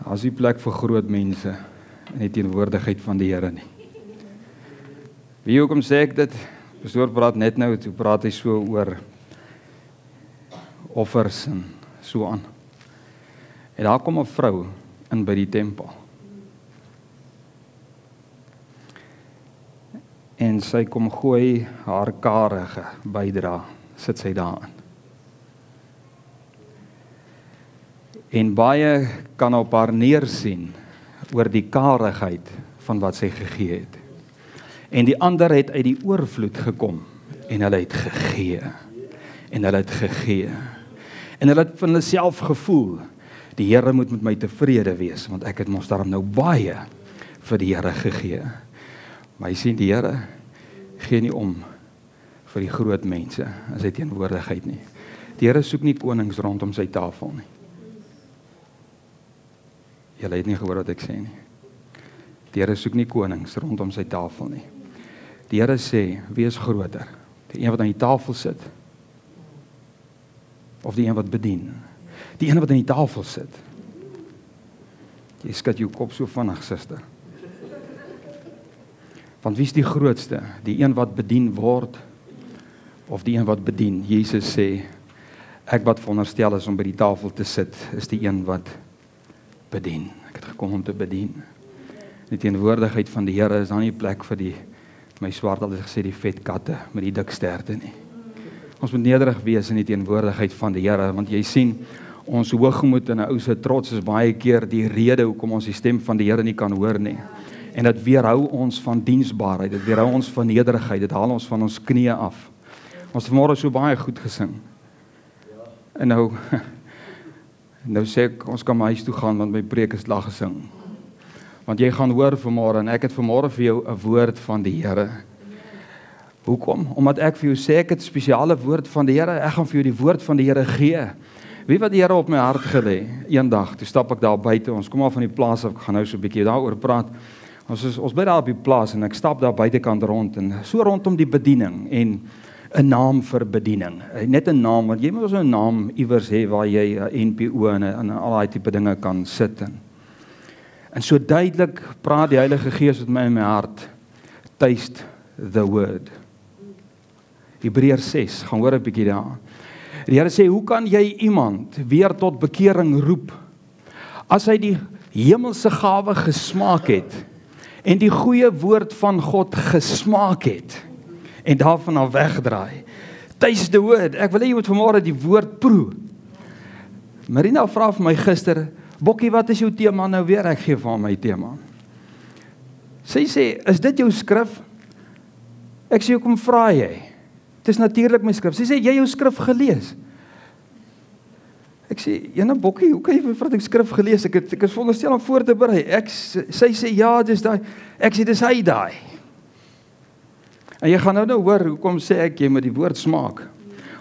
Daar is nie plek vir groot mense in die teenwoordigheid van die Here nie. Wie hoekom sê ek dit? Pastoor praat net nou, toe praat hy so oor offers en so aan. En daar kom 'n vrou in by die tempel. En sy kom gooi haar karige bydra, sit sy daarin. En baie kan op haar neersien oor die karigheid van wat sy gegee het. En die ander het uit die oorvloed gekom en hulle het gegee. En hulle het gegee. En hulle het van hulle self gevoel, die Here moet met my tevrede wees, want ek het mos daarom nou baie vir die Here gegee. Maar jy sien, die Here gee nie om vir die groot mense in sy teenwoordigheid nie. Die Here soek nie konings rondom sy tafel nie. Julle het nie gehoor wat ek sê nie. Die Here soek nie konings rondom sy tafel nie. Die Here sê, wie is groter? Die een wat aan die tafel sit, of die een wat bedien? Die een wat aan die tafel sit. Jy skud jou kop so vinnig, suster. Want wie is die grootste? Die een wat bedien word, of die een wat bedien? Jesus sê, ek wat veronderstel is om by die tafel te sit, is die een wat bedien. Ek het gekom om te bedien. Die teenwoordigheid van die Here is dan nie plek vir die, my swart altyd gesê, die vet katte met die dik sterte nie. Ons moet nederig wees in die teenwoordigheid van die Here, want jy sien, ons hoogmoed en 'n ou se trots is baie keer die rede hoekom ons die stem van die Here nie kan hoor nie. En dit weerhou ons van diensbaarheid, dit weerhou ons van nederigheid, dit haal ons van ons knieë af. Ons het vanmôre so baie goed gesing. En nou sê ek, ons kan my huis toe gaan, want my preek is lag gesing. Want jy gaan hoor vanmôre, en ek het vanmôre vir jou 'n woord van die Here. Hoekom? Omdat ek vir jou sê, ek het 'n spesiale woord van die Here, ek gaan vir jou die woord van die Here gee. Weet wat die Here op my hart gelê? Eendag, toe stap ek daar buite, ons kom al van die plaas af, ek gaan nou so 'n bietjie daaroor praat. Ons bly daar op die plaas, en ek stap daar buitekant rond, en so rondom die bediening, en 'n naam vir bediening. Net 'n naam, want jy moet so 'n naam iewers hê waar jy 'n NPO en al daai tipe dinge kan sit in. En so duidelik praat die Heilige Gees met my in my hart. Taste the word. Hebreërs 6, gaan hoor 'n bietjie daar. Die Here sê, hoe kan jy iemand weer tot bekering roep, as hy die hemelse gawe gesmaak het, en die goeie woord van God gesmaak het, en daarvan af wegdraai. Taste the word. Ek wil hê jy moet vanmôre die woord proe. Marina vra vir my gister, Bokkie, wat is jou tema nou weer? Ek gee vir haar my tema. Sy sê, is dit jou skrif? Ek sê, hoekom vra jy? Het is natuurlik my skrif. Sy sê, jy jou skrif gelees? Ek sê, Jana Bokkie, hoe kan jy vir die skrif gelees? Ek is veronderstel om voor te berei. Sy sê, ja, dis daai. Ek sê, dis hy daai. En jy gaan nou hoor, hoekom sê ek, jy moet die woord smaak.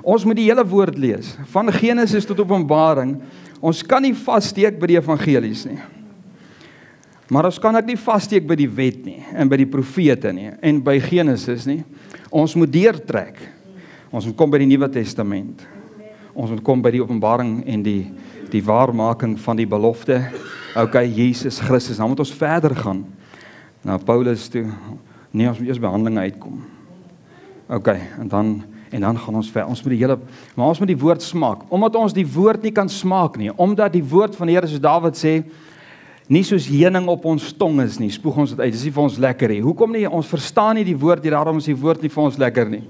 Ons moet die hele woord lees, van Genesis tot Openbaring. Ons kan nie vassteek by die evangelies nie. Maar ons kan ook nie vassteek by die wet nie, en by die profete nie, en by Genesis nie. Ons moet deurtrek. Ons moet kom by die Nuwe Testament. Ons moet kom by die Openbaring en die waarmaking van die belofte. Okay, Jesus Christus, dan moet ons verder gaan. Nou, Paulus toe, nee, ons moet eers by Handelinge uitkom. Okay, en dan gaan ons ver. Ons moet maar ons moet die woord smaak. Omdat ons die woord nie kan smaak nie, omdat die woord van die Here, soos Dawid sê, nie soos heuning op ons tong is nie, spoeg ons dit uit, dis nie vir ons lekker nie. Hoekom nie? Ons verstaan nie die woord nie, daarom is die woord nie vir ons lekker nie.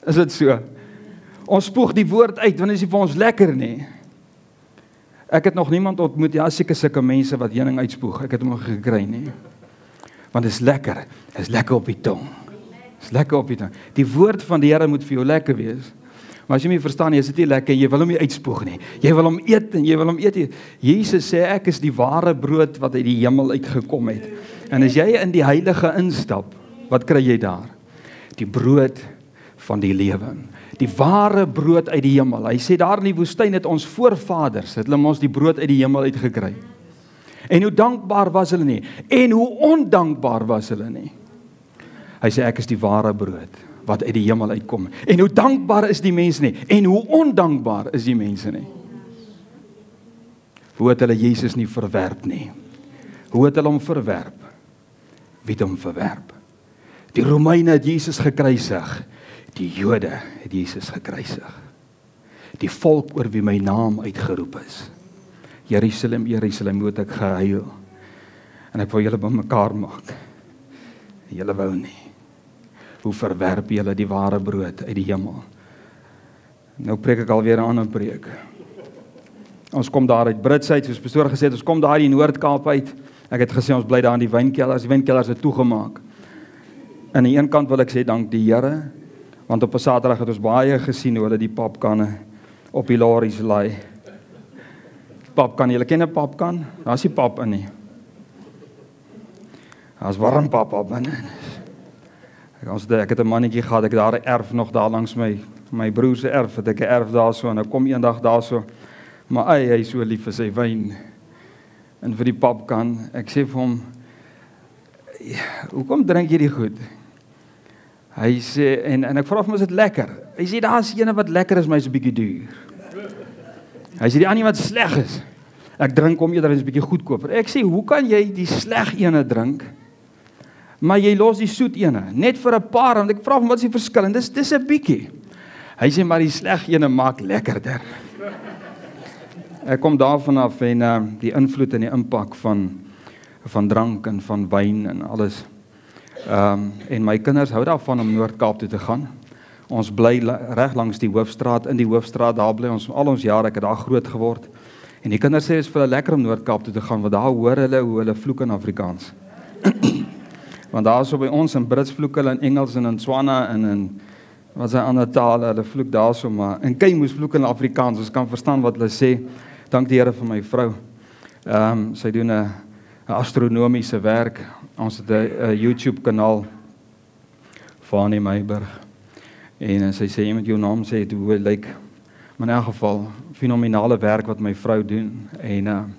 Is dit so? Ons spoeg die woord uit, want dit is nie vir ons lekker nie. Ek het nog niemand ontmoet, ja, seker sulke mense wat heuning uitspoeg, ek het hom nog gekry nie. Want dit is lekker op die tong. Is lekker op die tong. Die woord van die Here moet vir jou lekker wees. Maar as jy nie verstaan nie, is dit nie lekker, jy wil hom nie uitspoeg nie. Jy wil hom eet en jy wil hom eet. Jesus sê, ek is die ware brood wat uit die hemel uitgekom het. En as jy in die heilige instap, wat kry jy daar? Die brood van die lewe. Die ware brood uit die hemel. Hy sê daar in die woestyn het ons voorvaders, het hulle ons die brood uit die hemel uitgekry. En hoe dankbaar was hulle nie, en hoe ondankbaar was hulle nie. Hy sê, ek is die ware brood, wat uit die hemel uitkom. En hoe dankbaar is die mense nie, en hoe ondankbaar is die mense nie. Hoe het hulle Jesus nie verwerp nie? Hoe het hulle hom verwerp? Wie het hom verwerp? Die Romeine het Jesus gekruisig. Die Jode het Jesus gekruisig. Die volk oor wie my naam uitgeroep is. Jerusalem, Jerusalem, hoe het ek gehuil. En ek wou julle bymekaar maak. Julle wou nie. Hoe verwerp julle die ware brood uit die hemel? Nou preek ek alweer 'n ander preek. Ons kom daar uit Brits uit, soos pastoor gesê het, ons kom daar in die Noord-Kaap uit. Ek het gesê ons bly daar in die wynkellers. Die wynkellers het toegemaak. Aan die een kant wil ek sê dank die Here, want op 'n Saterdag het ons baie gesien hoe hulle die papkanne op die lorries laai. Papkan, julle ken 'n papkan? Daar's nie pap in nie. Daar's warm pap op in. Ek het 'n mannetjie gehad, ek het daar 'n erf nog daar langs my broer se erf, het ek 'n erf daarso en ek kom eendag daarso, maar hy is so lief vir sy wyn. En vir die papkan, ek sê vir hom, hoekom drink jy die goed? Hy sê, en ek vra hom, is dit lekker? Hy sê, daar's ene wat lekker is, maar is 'n bietjie duur. Hy sê, die ander wat sleg is, ek drink hom eerder, is 'n bietjie goedkoper. Ek sê, hoe kan jy die sleg ene drink, maar jy los die soet ene, net vir 'n paar, want ek vra hom, wat is die verskil? En dis 'n bietjie. Hy sê, maar die sleg ene maak lekkerder. Ek kom daarvan af en die invloed en die impak van drank en van wyn en alles. En my kinders hou daarvan om Noord-Kaap toe te gaan. Ons bly reg langs die hoofstraat, in die hoofstraat, daar bly ons al ons jare, ek het daar groot geword. En die kinders sê, is vir hulle lekker om Noord-Kaap toe te gaan, want daar hoor hulle hoe hulle vloek in Afrikaans. Want daar so by ons in Brits vloek hulle in Engels en in Tswana en in wat sy ander tale, hulle vloek daar so, maar in Keimoes vloek in Afrikaans, ons kan verstaan wat hulle sê. Dank die Here vir my vrou. Sy doen 'n astronomiese werk. Ons het 'n YouTube kanaal van Annie Meiberg. En sy sê, jy moet jou naam sê, hoe hy lyk. Maar in elk geval, fenominale werk wat my vrou doen. En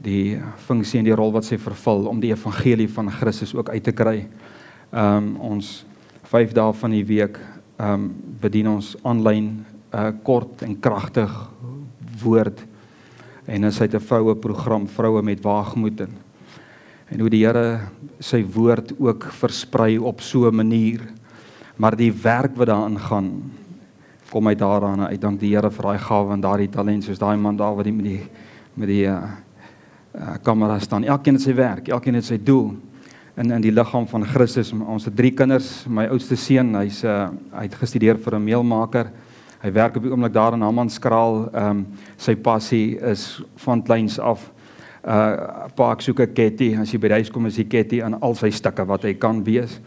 die funksie en die rol wat sy vervul, om die evangelie van Christus ook uit te kry. Ons 5 dae van die week bedien ons aanlyn kort en kragtig woord. En sy het 'n vroue program, vroue met waagmoed. En hoe die Here sy woord ook versprei op so 'n manier. Maar die werk wat daarin gaan, kom uit daaraan uit. Dank die Here vir daai gawe en daardie talent, soos daai man daar wat met die kamera staan. Elkeen het sy werk, elkeen het sy doel. In die liggaam van Christus. Ons het 3 kinders. My oudste seun, hy het gestudeer vir 'n meelmaker. Hy werk op die oomblik daar in Hammanskraal. Sy passie is van kleins af. Pa, ek soek 'n ketty. As jy by die huis kom, is die ketty in al sy stukke wat hy kan wees.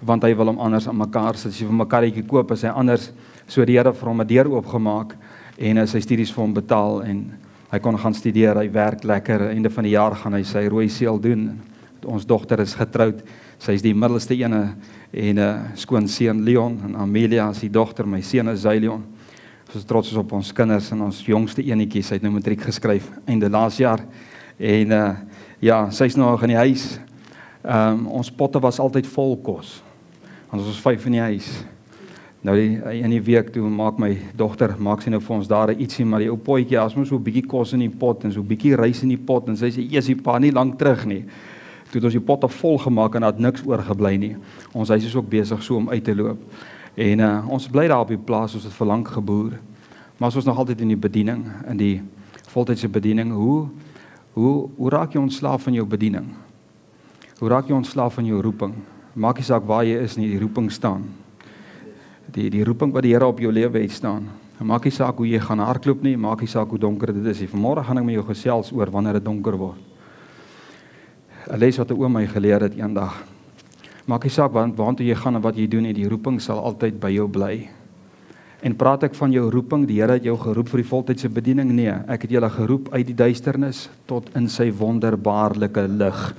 Want hy wil hom anders aan mekaar sit. As jy vir mekaartjie koop, is hy anders. So die Here vir hom 'n deur oopgemaak en sy studies vir hom betaal en hy kon gaan studeer. Hy werk lekker. Einde van die jaar gaan hy sy rooi seël doen. Ons dogter is getroud. Sy is die middelste ene en skoonseun Leon en Amelia is die dogter. My seun is Zylion. Ons is trots op ons kinders en ons jongste enetjie, sy het nou matriek geskryf einde laas jaar. En ja, sy's nog in die huis. Ons potte was altyd vol kos. Want ons was 5 in die huis. Nou in die week toe maak my dogter, maak sy nou vir ons daar ietsie, maar die ou potjie, as ons so 'n bietjie kos in die pot en so 'n bietjie rys in die pot en sy sê, "Eers die pa nie lank terug nie." Toe het ons die potte vol gemaak en het niks oorgebly nie. Ons huis is ook besig so om uit te loop. En ons bly daar op die plaas, ons het vir lank geboer. Maar ons was nog altyd in die bediening, in die voltydse bediening. Hoe raak jy ontslaaf van jou bediening? Hoe raak jy ontslaaf van jou roeping? Maak nie saak waar jy is nie, die roeping staan. Die roeping wat die Here op jou lewe het staan. Maak nie saak hoe jy gaan hardloop nie, maak nie saak hoe donker dit is. Vanmôre gaan ek met jou gesels oor wanneer dit donker word. 'n Les wat 'n oom my geleer het eendag. Maak nie saak waartoe jy gaan en wat jy doen nie, die roeping sal altyd by jou bly. En praat ek van jou roeping, die Here het jou geroep vir die voltydse bediening? Nee, ek het julle geroep uit die duisternis tot in sy wonderbaarlike lig.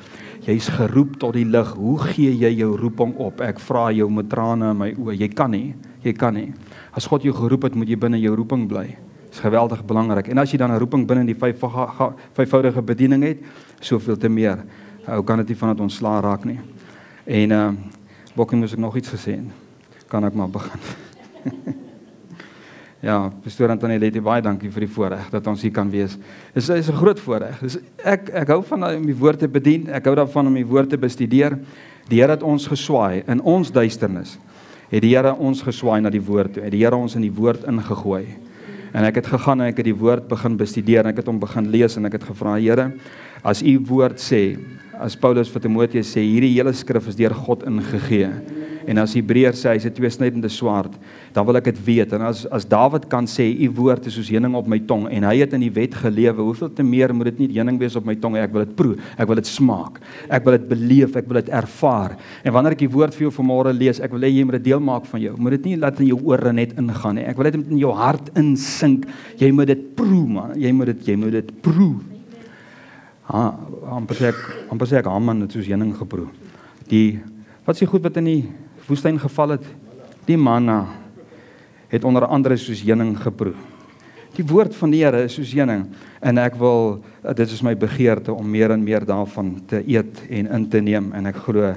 Jy's geroep tot die lig. Hoe gee jy jou roeping op? Ek vra jou met trane in my oë. Jy kan nie. As God jou geroep het, moet jy binne jou roeping bly. Dit is geweldig belangrik. En as jy dan 'n roeping binne die vyfvoudige bediening het, soveel te meer. Hoe kan dit nie van dit ontslaa raak nie? En Bokkie, moes ek nog iets gesê? Kan ek maar begin? Ja, pastoor Antonie Letty, baie dankie vir die voorreg dat ons hier kan wees. Dit is 'n groot voorreg. Ek hou van om die woord te bedien, ek hou daarvan om die woord te bestudeer. Die Here het ons geswaai in ons duisternis. Het die Here ons geswaai na die woord toe. Het die Here ons in die woord ingegooi. En ek het gegaan en ek het die woord begin bestudeer en ek het hom begin lees en ek het gevra, Here, as u woord sê, as Paulus vir Timoteus sê, hierdie hele skrif is deur God ingegee. En as Hebreërs sê, hy is 'n tweesnydende swaard, dan wil ek dit weet. En as Dawid kan sê, u woord is soos heuning op my tong, en hy het in die wet gelewe, hoeveel te meer moet dit nie heuning wees op my tong, ek wil dit proe, ek wil dit smaak, ek wil dit beleef, ek wil dit ervaar. En wanneer ek die woord vir jou vanmôre lees, ek wil hê jy moet dit deel maak van jou, moet dit nie laat in jou ore net ingaan nie, ek wil dit in jou hart insink, jy moet dit proe man, jy moet dit proe. Amper sê ek Haman het soos heuning geproe. Wat is die goed wat in die woestyn geval het? Die manna het onder andere soos heuning geproe. Die woord van die Here is soos heuning, en dit is my begeerte om meer en meer daarvan te eet en in te neem, en ek glo,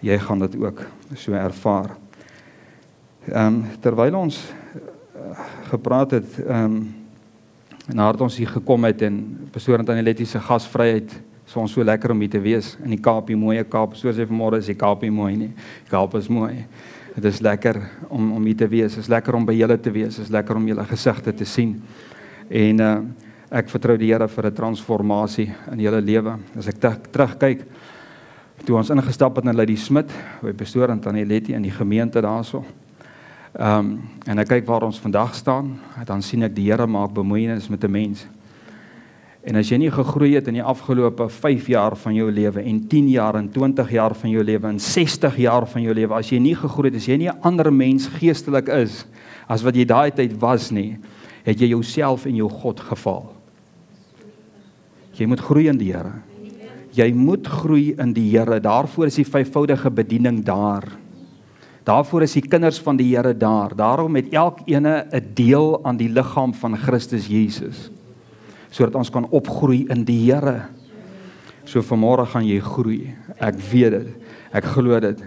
jy gaan dit ook so ervaar. Terwyl ons gepraat het, nadat ons hier gekom het, en pastoor Antonie Letty se gasvryheid, is vir ons so lekker om hier te wees, in die Kaap, die mooie Kaap, soos hy vanmôre is die Kaap nie mooi nie, die Kaap is mooi, het is lekker om hier te wees, het is lekker om by julle te wees, het is lekker om julle gesigte te sien, en ek vertrou die Here vir 'n transformasie in julle lewe. As ek terugkyk, toe ons ingestap het na Lady Smit, by pastoor Antonie Letty in die gemeente daarso, en ek kyk waar ons vandag staan, dan sien ek die Here maak bemoeienis met 'n mens. En as jy nie gegroei het in die afgelope 5 jaar van jou lewe, en 10 jaar, en 20 jaar van jou lewe, en 60 jaar van jou lewe, as jy nie gegroei het, as jy nie 'n ander mens geestelik is, as wat jy daai tyd was nie, het jy jouself en jou God gefaal. Jy moet groei in die Here. Jy moet groei in die Here, daarvoor is die vyfvoudige bediening daar. Daarvoor is die kinders van die Here daar. Daarom het elkene 'n deel aan die liggaam van Christus Jesus, sodat ons kan opgroei in die Here. So vanmôre gaan jy groei. Ek weet dit. Ek glo dit.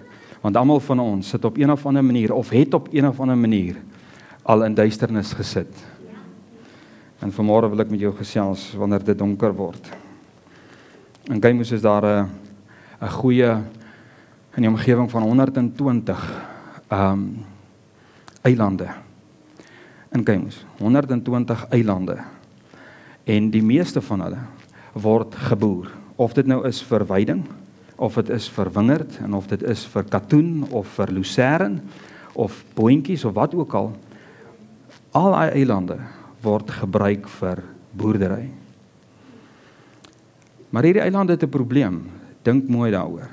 Want almal van ons sit op een of ander manier, of het op een of ander manier al in duisternis gesit. En vanmôre wil ek met jou gesels wanneer dit donker word. In Keimoes is daar 'n goeie, in die omgewing van 120 eilande. In Keimoes, 120 eilande. En die meeste van hulle word geboer. Of dit nou is vir weiding, of dit is vir wingerd, en of dit is vir katoen, of vir lucern, of boontjies, of wat ook al. Al die eilande word gebruik vir boerdery. Maar hierdie eilande het 'n probleem. Dink mooi daaroor.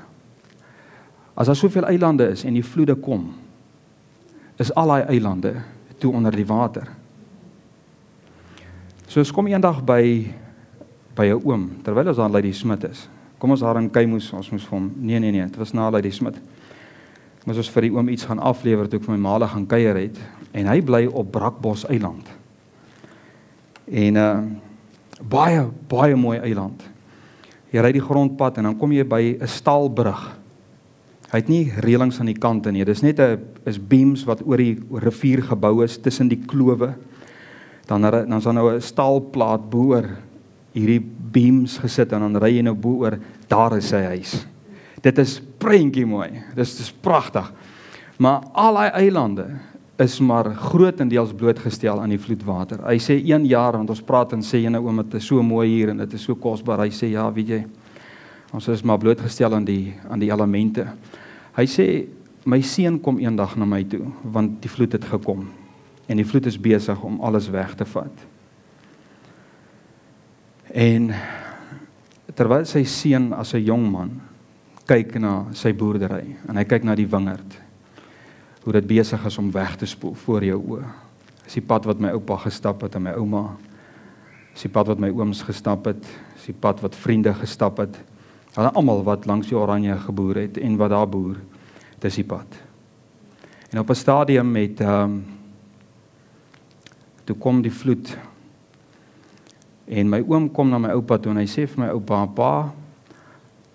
As daar soveel eilande is en die vloede kom, is al die eilande toe onder die water. So ons kom eendag by 'n oom, terwyl ons daar aan Lady Smit is. Kom ons daar in Keimoes, ons moes vir hom, nee, dit was na Lady Smit. Moes ons vir die oom iets gaan aflewer, toe ek vir my maale gaan kuier het, en hy bly op Brakbos eiland. En baie mooi eiland. Jy ry die grondpad en dan kom jy by 'n staalbrug. Hy het nie reëlings aan die kante nie, dis net 'n beams wat oor die rivier gebou is, tussen die klowe. Dan is daar nou 'n staalplaat bo-oor hierdie beams gesit, en dan ry jy nou bo-oor, daar is sy huis. Dit is prentjie mooi, dis pragtig. Maar al die eilande is maar grootendeels blootgestel aan die vloedwater. Hy sê 1 jaar, want ons praat en sê, jy nou oom, dit is so mooi hier, en dit is so kosbaar. Hy sê, ja, weet jy, ons is maar blootgestel aan die elemente. Hy sê, my seun kom eendag na my toe, want die vloed het gekom. En die vloed is besig om alles weg te vat. En terwyl sy seun as 'n jong man kyk na sy boerdery, en hy kyk na die wingerd, hoe dit besig is om weg te spoel voor jou oë. Dis die pad wat my oupa gestap het en my ouma, dis die pad wat my ooms gestap het, dis die pad wat vriende gestap het, hulle almal wat langs die Oranje geboer het en wat daar boer, dis die pad. En op 'n stadium met toe kom die vloed, en my oom kom na my oupa toe, en hy sê vir my oupa, pa,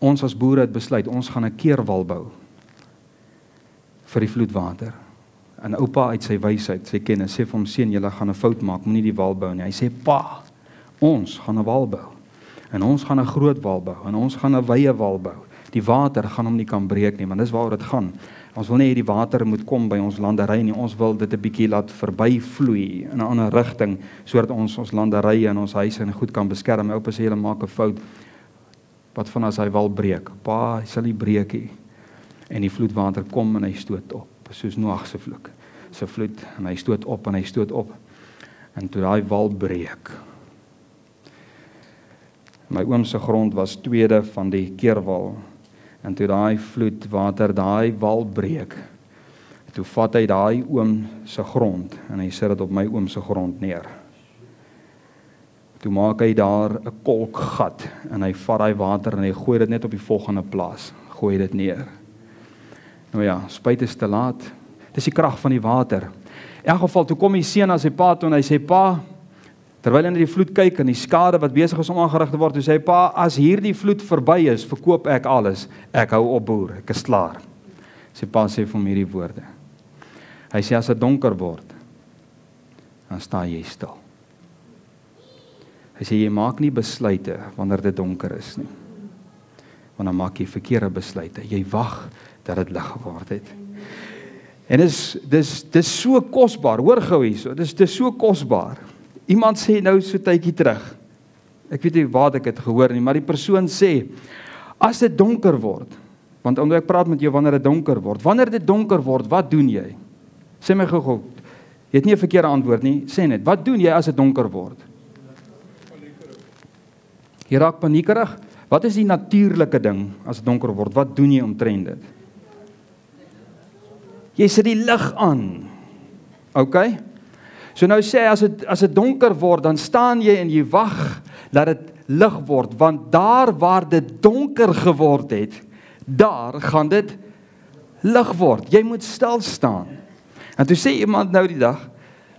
ons as boere het besluit, ons gaan 'n keerwal bou vir die vloedwater. En oupa uit sy wysheid, sy kennis, sê vir hom, seun, julle gaan 'n fout maak, moenie die wal bou nie. Hy sê, pa, ons gaan 'n wal bou. En ons gaan 'n groot wal bou. En ons gaan 'n wye wal bou. Die water gaan hom nie kan breek nie, want dis waaroor dit gaan. Ons wil nie hê die water moet kom by ons landery nie. Ons wil dit 'n bietjie laat verbyvloei in 'n ander rigting, sodat ons landerye en ons huise en goed kan beskerm. My oupa sê, julle maak 'n fout. Wat van as hy wal breek? Pa, hy sal nie breek nie. En die vloedwater kom en hy stoot op, soos Noag se vloek. Se vloed, en hy stoot op en hy stoot op. En toe daai wal breek. My oom se grond was tweede van die keerwal. En toe daai vloedwater daai wal breek, toe vat hy daai oom se grond en hy sit dit op my oom se grond neer. Toe maak hy daar 'n kolkgat en hy vat daai water en hy gooi dit net op die volgende plaas. Gooi dit neer. Nou ja, spyt is te laat. Dis die krag van die water. In elk geval, toe kom die seun aan sy pa toe en hy sê, pa, terwyl hy na die vloed kyk en die skade wat besig is om aangerig te word, toe sê hy, pa, as hierdie vloed verby is, verkoop ek alles. Ek hou op boer, ek is klaar. Sy pa sê vir hom hierdie woorde. Hy sê, as dit donker word, dan staan jy stil. Hy sê, jy maak nie besluite wanneer dit donker is nie. Want dan maak jy verkeerde besluite. Jy wag dat dit lig geword het. En dis so kosbaar, hoor gou hierso, dis so kosbaar. Iemand sê nou so tydjie terug, ek weet nie waar ek het gehoor nie, maar die persoon sê, as dit donker word, want omdat ek praat met jou wanneer dit donker word, wat doen jy? Sê my gou, jy het nie 'n verkeerde antwoord nie, sê net, wat doen jy as dit donker word? Jy raak paniekerig? Wat is die natuurlike ding as dit donker word? Wat doen jy omtrent dit? Jy sit die lig aan. OK? So nou sê as dit donker word, dan staan jy en jy wag dat dit lig word, want daar waar dit donker geword het, daar gaan dit lig word. Jy moet stil staan. En toe sê iemand nou die dag,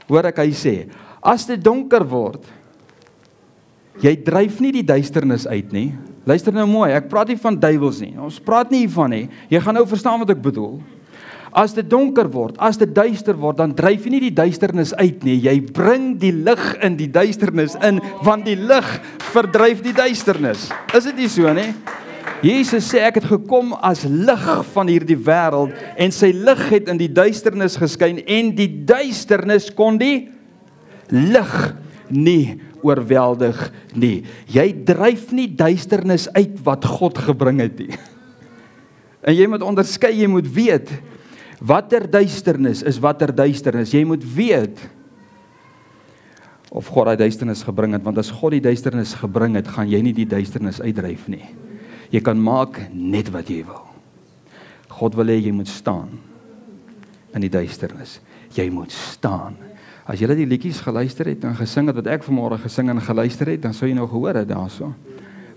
hoor ek hy sê, as dit donker word, jy dryf nie die duisternis uit nie. Luister nou mooi, ek praat nie van duiwels nie. Ons praat nie hiervan nie. Jy gaan nou verstaan wat ek bedoel. As dit donker word, as dit duister word, dan dryf jy nie die duisternis uit nie. Jy bring die lig in die duisternis in, want die lig verdryf die duisternis. Is dit nie so nie? Jesus sê, ek het gekom as lig van hierdie wêreld, en sy lig het in die duisternis geskyn, en die duisternis kon die lig nie oorweldig nie. Jy dryf nie duisternis uit wat God gebring het nie. En jy moet onderskei, jy moet weet, watter duisternis is watter duisternis. Jy moet weet of God die duisternis gebring het, want as God die duisternis gebring het, gaan jy nie die duisternis uitdryf nie. Jy kan maak net wat jy wil. God wil hê jy moet staan in die duisternis. Jy moet staan. As jy die liedjies geluister het en gesing het wat ek vanmôre gesing en geluister het, dan sou jy nou gehoor het daarso.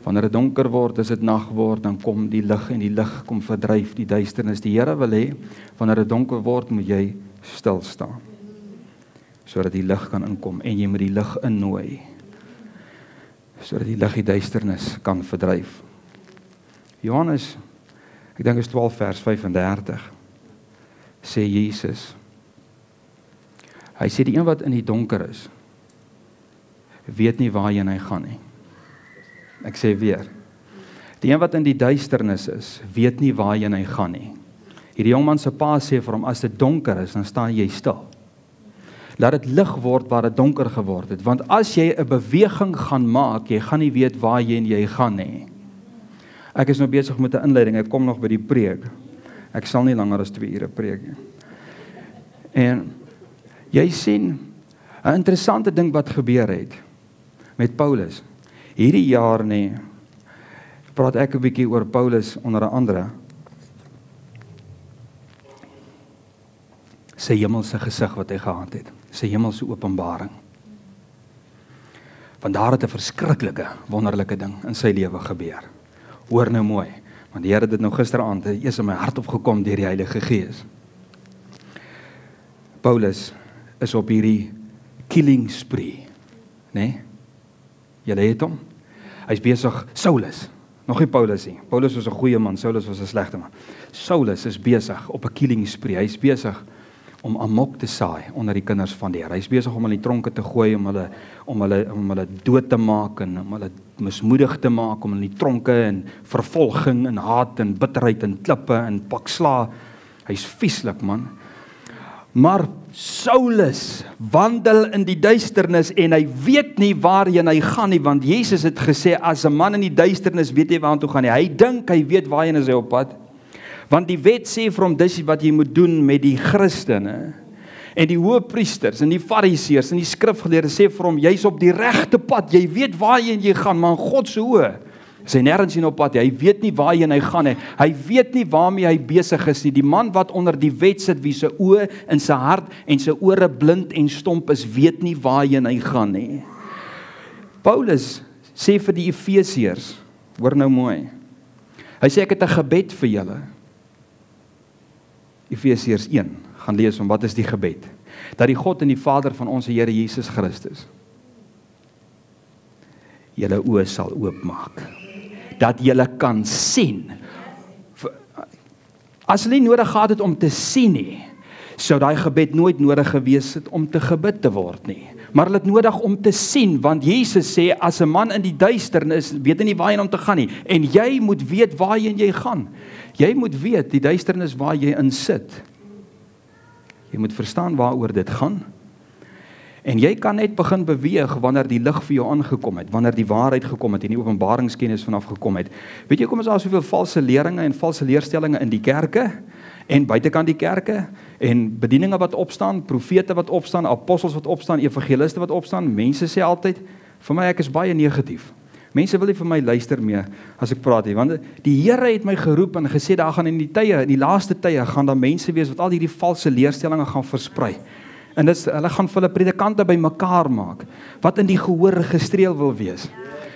Wanneer dit donker word, as dit nag word, dan kom die lig en die lig kom verdryf die duisternis. Die Here wil hê, wanneer dit donker word, moet jy stil staan, sodat die lig kan inkom, en jy moet die lig innooi, sodat die lig die duisternis kan verdryf. Johannes, ek dink is 12 vers 35, sê Jesus, hy sê die een wat in die donker is, weet nie waarheen hy gaan nie. Ek sê weer, die een wat in die duisternis is, weet nie waarheen hy gaan nie. Hierdie jongman se pa sê vir hom, as dit donker is, dan staan jy stil. Laat dit lig word waar dit donker geword het, want as jy 'n beweging gaan maak, jy gaan nie weet waarheen jy gaan nie. Ek is nou besig met 'n inleiding, ek kom nog by die preek. Ek sal nie langer as 2 ure preek nie. En jy sien, 'n interessante ding wat gebeur het met Paulus. Hierdie jaar nie, praat ek 'n bietjie oor Paulus onder andere. Sy hemelse gesig wat hy gehad het, sy hemelse openbaring. Want daar het 'n verskriklike, wonderlike ding in sy lewe gebeur. Hoor nou mooi, want die Here het dit nou gisteraand eers in my hart opgekom deur die Heilige Gees. Paulus is op hierdie killing spree, né? Julle het hom. Hy's besig, Saulus, nog nie Paulus nie. Paulus was 'n goeie man, Saulus was 'n slegte man. Saulus is besig op 'n killing spree. Hy's besig om amok te saai onder die kinders van die Here. Hy is besig om hulle in die tronke te gooi, om hulle dood te maak en om hulle mismoedig te maak, om hulle in die tronke en vervolging en haat en bitterheid en klippe en pakslaa. Hy's vieslik, man. Maar Saulus wandel in die duisternis en hy weet nie waarheen hy gaan nie, want Jesus het gesê, as 'n man in die duisternis weet hy waartoe gaan nie. Hy dink hy weet waarheen is hy op pad. Want die wet sê vir hom, dis wat jy moet doen met die Christene. En die hoëpriesters en die fariseërs en die skrifgeleerdes sê vir hom, jy's op die regte pad, jy weet waarheen jy gaan, maar in God se oë is hy nêrens op pad. Hy weet nie waarheen hy gaan nie. Hy weet nie waarmee hy besig is nie. Die man wat onder die wet sit, wie se oë in sy hart en sy ore blind en stomp is, weet nie waarheen hy gaan nie. Paulus sê vir die Efesiërs, hoor nou mooi. Hy sê ek het 'n gebed vir julle. Efesiërs 1, gaan lees om wat is die gebed? Dat die God en die Vader van ons Here Jesus Christus julle oë sal oopmaak. Dat julle kan sien. As hulle nie nodig gehad het om te sien nie, sou daai gebed nooit nodig gewees het om te gebid te word nie. Maar hulle het nodig om te sien, want Jesus sê, as 'n man in die duisternis, weet hy nie waarheen om te gaan nie. En jy moet weet waarheen jy gaan. Jy moet weet, die duisternis waar jy in sit. Jy moet verstaan waaroor dit gaan. En jy kan net begin beweeg wanneer die lig vir jou aangekom het, wanneer die waarheid gekom het en die openbaringskennis vanaf gekom het. Weet jy, kom ons daar soveel valse leringe en valse leerstellinge in die kerke en buitekant die kerke en bedieninge wat opstaan, profete wat opstaan, apostels wat opstaan, evangeliste wat opstaan. Mense sê altyd, vir my ek is baie negatief. Mense wil nie vir my luister meer as ek praat nie, want die Here het my geroep en gesê daar gaan in die laaste tye gaan daar mense wees wat al hierdie valse leerstellinge gaan versprei. En hulle gaan vir hulle predikante by mekaar maak, wat in die gehoor gestreel wil wees.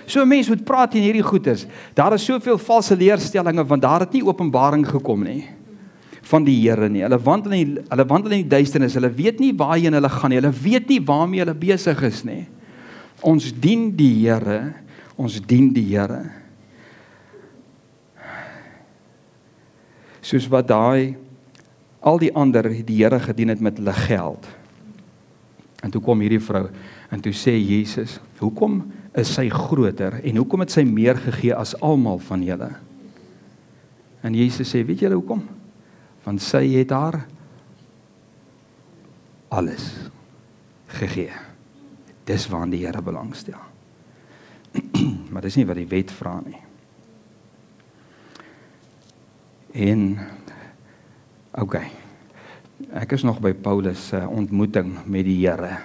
So 'n mens moet praat teen hierdie goeters. Daar is soveel valse leerstellinge, want daar het nie openbaring gekom nie, van die Here nie. Hulle wandel in die duisternis, hulle weet nie waarheen hulle gaan nie, hulle weet nie waarmee hulle besig is nie. Ons dien die Here, ons dien die Here. Soos wat al die ander die Here gedien het met hulle geld. En toe kom hierdie vrou, en toe sê Jesus, hoekom is sy groter, en hoekom het sy meer gegee as almal van julle? En Jesus sê, weet julle hoekom? Want sy het haar alles gegee. Dis waaraan die Here belangstel. Maar dis nie wat die wet vra nie. En, okay. Ek is nog by Paulus ontmoeting met die Here.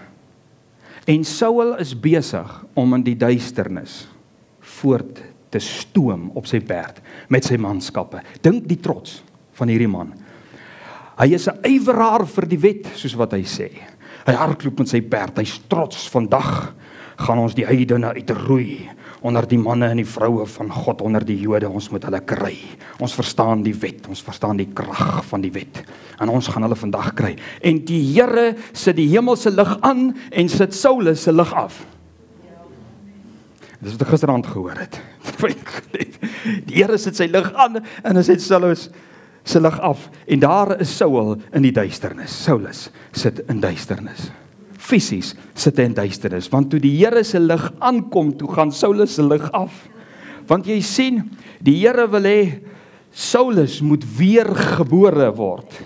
En Saul is besig om in die duisternis voort te stoom op sy perd met sy manskappe. Dink die trots van hierdie man. Hy is 'n ywerhaar vir die wet, soos wat hy sê. Hy hardloop met sy perd, hy's trots. Vandag gaan ons die heidene uitroei onder die manne en die vroue van God, onder die Jode. Ons moet hulle kry. Ons verstaan die wet, ons verstaan die krag van die wet. En ons gaan hulle vandag kry. En die Here sit die hemelse lig aan en sit Saulus se lig af. Dis wat ek gisteraand gehoor het. Die Here sit sy lig aan en hy sit Saulus se lig af. En daar is Saul in die duisternis. Saulus sit in duisternis. Fisies sit hy in duisternis, want toe die Here se lig aankom, toe gaan Saulus se lig af. Want jy sien, die Here wil hê Saulus moet weergebore word.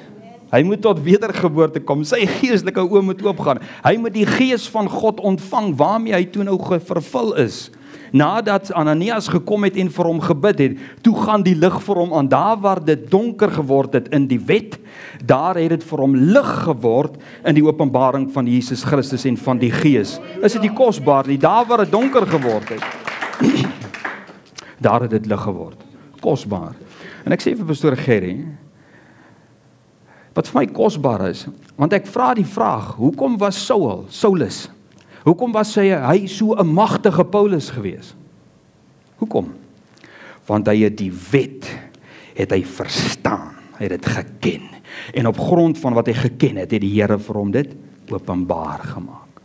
Hy moet tot wedergeboorte kom, sy geestelike oë moet oopgaan. Hy moet die gees van God ontvang, waarmee hy toe nou vervul is. Nadat Ananias gekom het en vir hom gebid het, toe gaan die lig vir hom aan. Daar waar dit donker geword het in die wet, daar het dit vir hom lig geword in die openbaring van Jesus Christus en van die Gees. Is dit nie kosbaar nie? Daar waar dit donker geword het, daar het dit lig geword. Kosbaar. En ek sê vir pastoor Gerry, wat vir my kosbaar is, want ek vra die vraag, hoekom was Saulus, hoekom was hy so 'n magtige Paulus gewees? Hoekom? Want hy het die wet, het hy verstaan, hy het dit geken. En op grond van wat hy geken het, het die Here vir hom dit openbaar gemaak.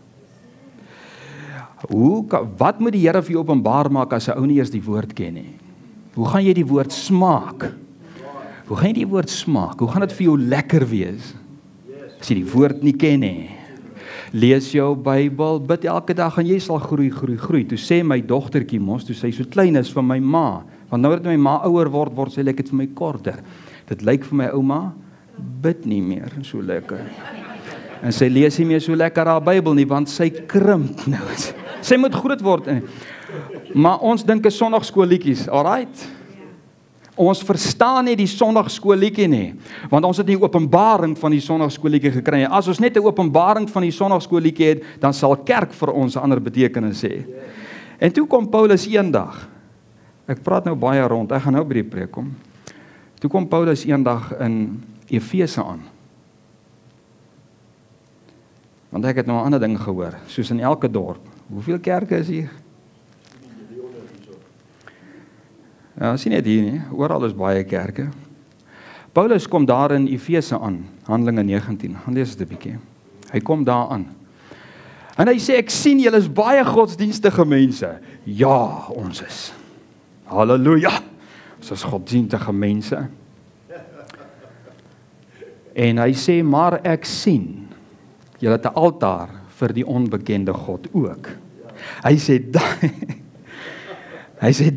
Wat moet die Here vir jou openbaar maak as 'n ou nie eers die woord ken nie? Hoe gaan jy die woord smaak? Hoe gaan jy die woord smaak? Hoe gaan dit vir jou lekker wees? As jy die woord nie ken nie, lees jou Bybel, bid elke dag en jy sal groei. Toe sê my dogtertjie mos, toe sy so klein is van my ma, want nou dat my ma ouer word sy lyk dit vir my korter. Dit lyk vir my ouma, bid nie meer so lekker. En sy lees nie meer so lekker haar Bybel nie, want sy krimp nou. Sy moet groot word. Maar ons dink is sondagskoolliedjies, alright? Ons verstaan nie die sondagskoolliedjie nie, want ons het nie openbaring van die sondagskoolliedjie gekry nie. As ons net 'n openbaring van die sondagskoolliedjie het, dan sal kerk vir ons 'n ander betekenis hê. En toe kom Paulus eendag, ek praat nou baie rond, ek gaan nou by die preek kom. Toe kom Paulus eendag in Efese aan. Want ek het nou 'n ander ding gehoor, soos in elke dorp. Hoeveel kerke is hier? Ja, sien net hier nie, oral is baie kerke. Paulus kom daar in Efese aan, Handelinge 19, gaan lees dit 'n bietjie. Hy kom daar aan. En hy sê, ek sien julle is baie godsdienstige mense. Ja, ons is. Halleluja, ons is godsdienstige mense. En hy sê, maar ek sien, julle het 'n altaar vir die onbekende God ook. Hy sê,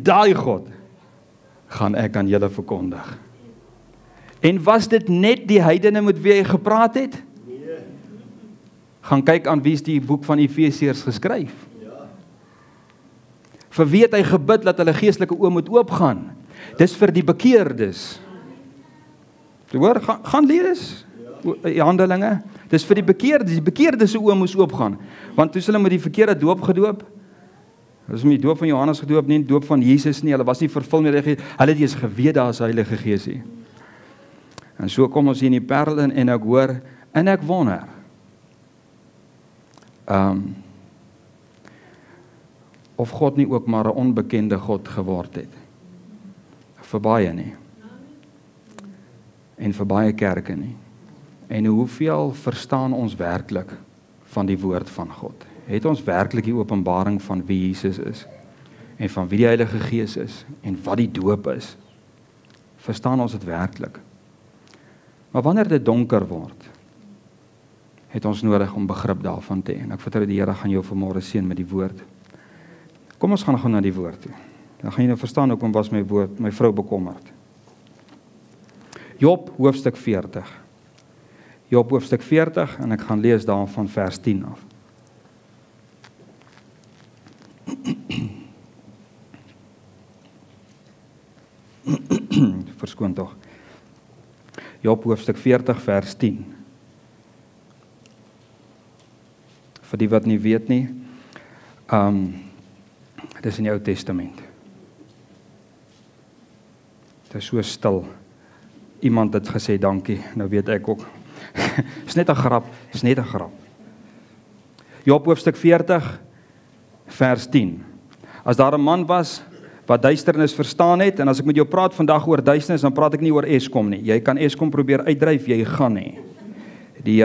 daai God gaan ek aan julle verkondig. En was dit net die heidene met wie hy gepraat het? Nee. Gaan kyk aan wie is die boek van Efesiërs geskryf. Ja. Vir wie het hy gebid dat hulle geestelike oë moet oopgaan? Dis vir die bekeerdes. Hoor, gaan lees. Ja. Handelinge. Dis vir die bekeerdes se oë moes oopgaan. Want toe hulle met die verkeerde doop gedoop, hulle is met die doop van Johannes gedoop, nie die doop van Jesus nie, hulle was nie vervul met die Gees, hulle het eers geweet daar is Heilige Gees nie. En so kom ons hier in die parel in, en ek hoor, en ek wonder, of God nie ook maar 'n onbekende God geword het. Vir baie nie. En vir baie kerke nie. En hoeveel verstaan ons werklik van die woord van God? Het ons werklik die openbaring van wie Jesus is? En van wie die Heilige Gees is? En wat die doop is? Verstaan ons dit werklik? Maar wanneer dit donker word, het ons nodig om begrip daarvan te hê. En ek vertrou die Here gaan jou vanmôre seën met die woord. Kom ons gaan na die woord toe. Dan gaan jy nou verstaan hoekom was my vrou bekommerd. Job hoofstuk 40. Job hoofstuk 40 en ek gaan lees daar van vers 10 af. Verskoon tog. Job hoofstuk 40 vers 10. Vir die wat nie weet nie, dit is in die Ou Testament. Dit is so stil. Iemand het gesê dankie, nou weet ek ook. Is net 'n grap, is net 'n grap. Job hoofstuk 40 vers 10. As daar 'n man was wat duisternis verstaan het, en as ek met jou praat vandag oor duisternis, dan praat ek nie oor Eskom nie. Jy kan Eskom probeer uitdryf, jy gaan nie. Die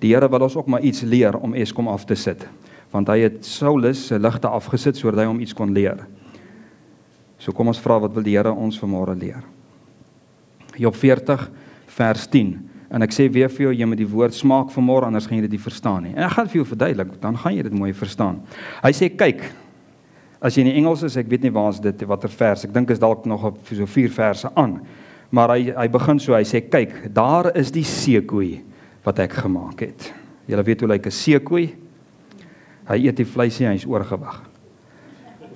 Here wil ons ook maar iets leer om Eskom af te sit, want hy het Saulus se ligte afgesit sodat hy hom iets kon leer. So kom ons vra, wat wil die Here ons vanmôre leer? Job 40 vers 10. En ek sê weer vir jou, jy moet die woord smaak vanmôre, anders gaan jy dit nie verstaan nie. En ek gaan vir jou verduidelik, dan gaan jy dit mooi verstaan. Hy sê, kyk, as jy in die Engels is, ek weet nie waar is dit, watter vers, ek dink is dalk nog op so 4 verse aan, maar hy begin so, hy sê, kyk, daar is die seekoei wat ek gemaak het. Julle weet hoe lyk 'n seekoei? Hy eet die vleis nie, hy is oorgewig.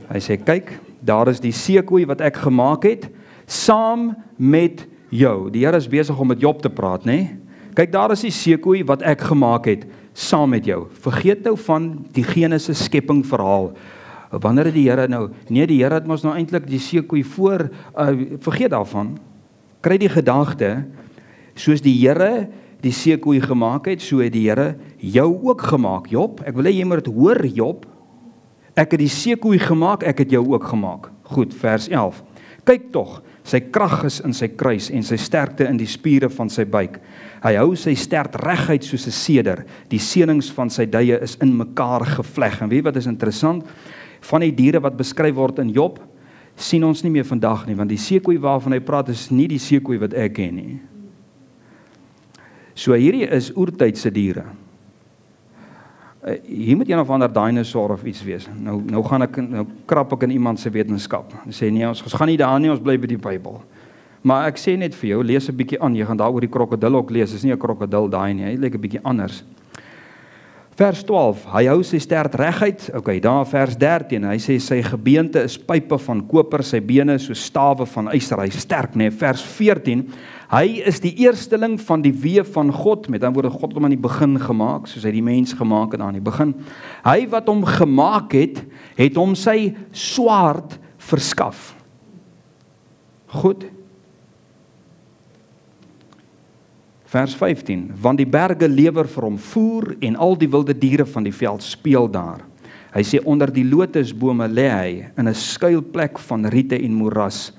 Hy sê, kyk, daar is die seekoei wat ek gemaak het, saam met jou. Die Here is besig om met Job te praat, né? Kyk, daar is die seekoei wat ek gemaak het, saam met jou. Vergeet nou van die Genesis skepping verhaal. Wanneer het die Here nou, nee, die Here het mos nou eintlik die seekoei voor, vergeet daarvan, kry die gedagte, soos die Here die seekoei gemaak het, so het die Here jou ook gemaak, Job. Ek wil hê jy moet dit hoor, Job. Ek het die seekoei gemaak, ek het jou ook gemaak. Goed, vers 11. Kyk tog, sy krag is in sy kruis en sy sterkte in die spiere van sy buik. Hy hou sy stert reguit soos 'n seder. Die seënings van sy duie is in mekaar gevleg. En weet wat is interessant? Van die diere wat beskryf word in Job, sien ons nie meer vandag nie, want die seekoei waarvan hy praat is nie die seekoei wat ek ken nie. So hierdie is oertydse diere. Hier moet een of ander dinosaur of iets wees. Nou krap ek in iemand se wetenskap. En sê nee, ons gaan nie daar nie, ons bly by die Bybel. Maar ek sê net vir jou, lees 'n bietjie aan. Jy gaan daar oor die krokodil ook lees. Dis nie 'n krokodil daai nie, hy lyk 'n bietjie anders. Vers 12, hy hou sy stert reguit. Okay, daar vers 13, hy sê sy gebeente is pype van koper, sy bene so stawe van yster, hy sterk, nee. Vers 14, hy is die eersteling van die wee van God, met ander woorde, God het hom aan die begin gemaak, soos hy die mens gemaak het aan die begin. Hy wat hom gemaak het hom sy swaard verskaf. Goed. Vers 15, want die berge lewer vir hom voer en al die wilde diere van die veld speel daar. Hy sê onder die lotusbome lê hy in 'n skuilplek van riete en moeras.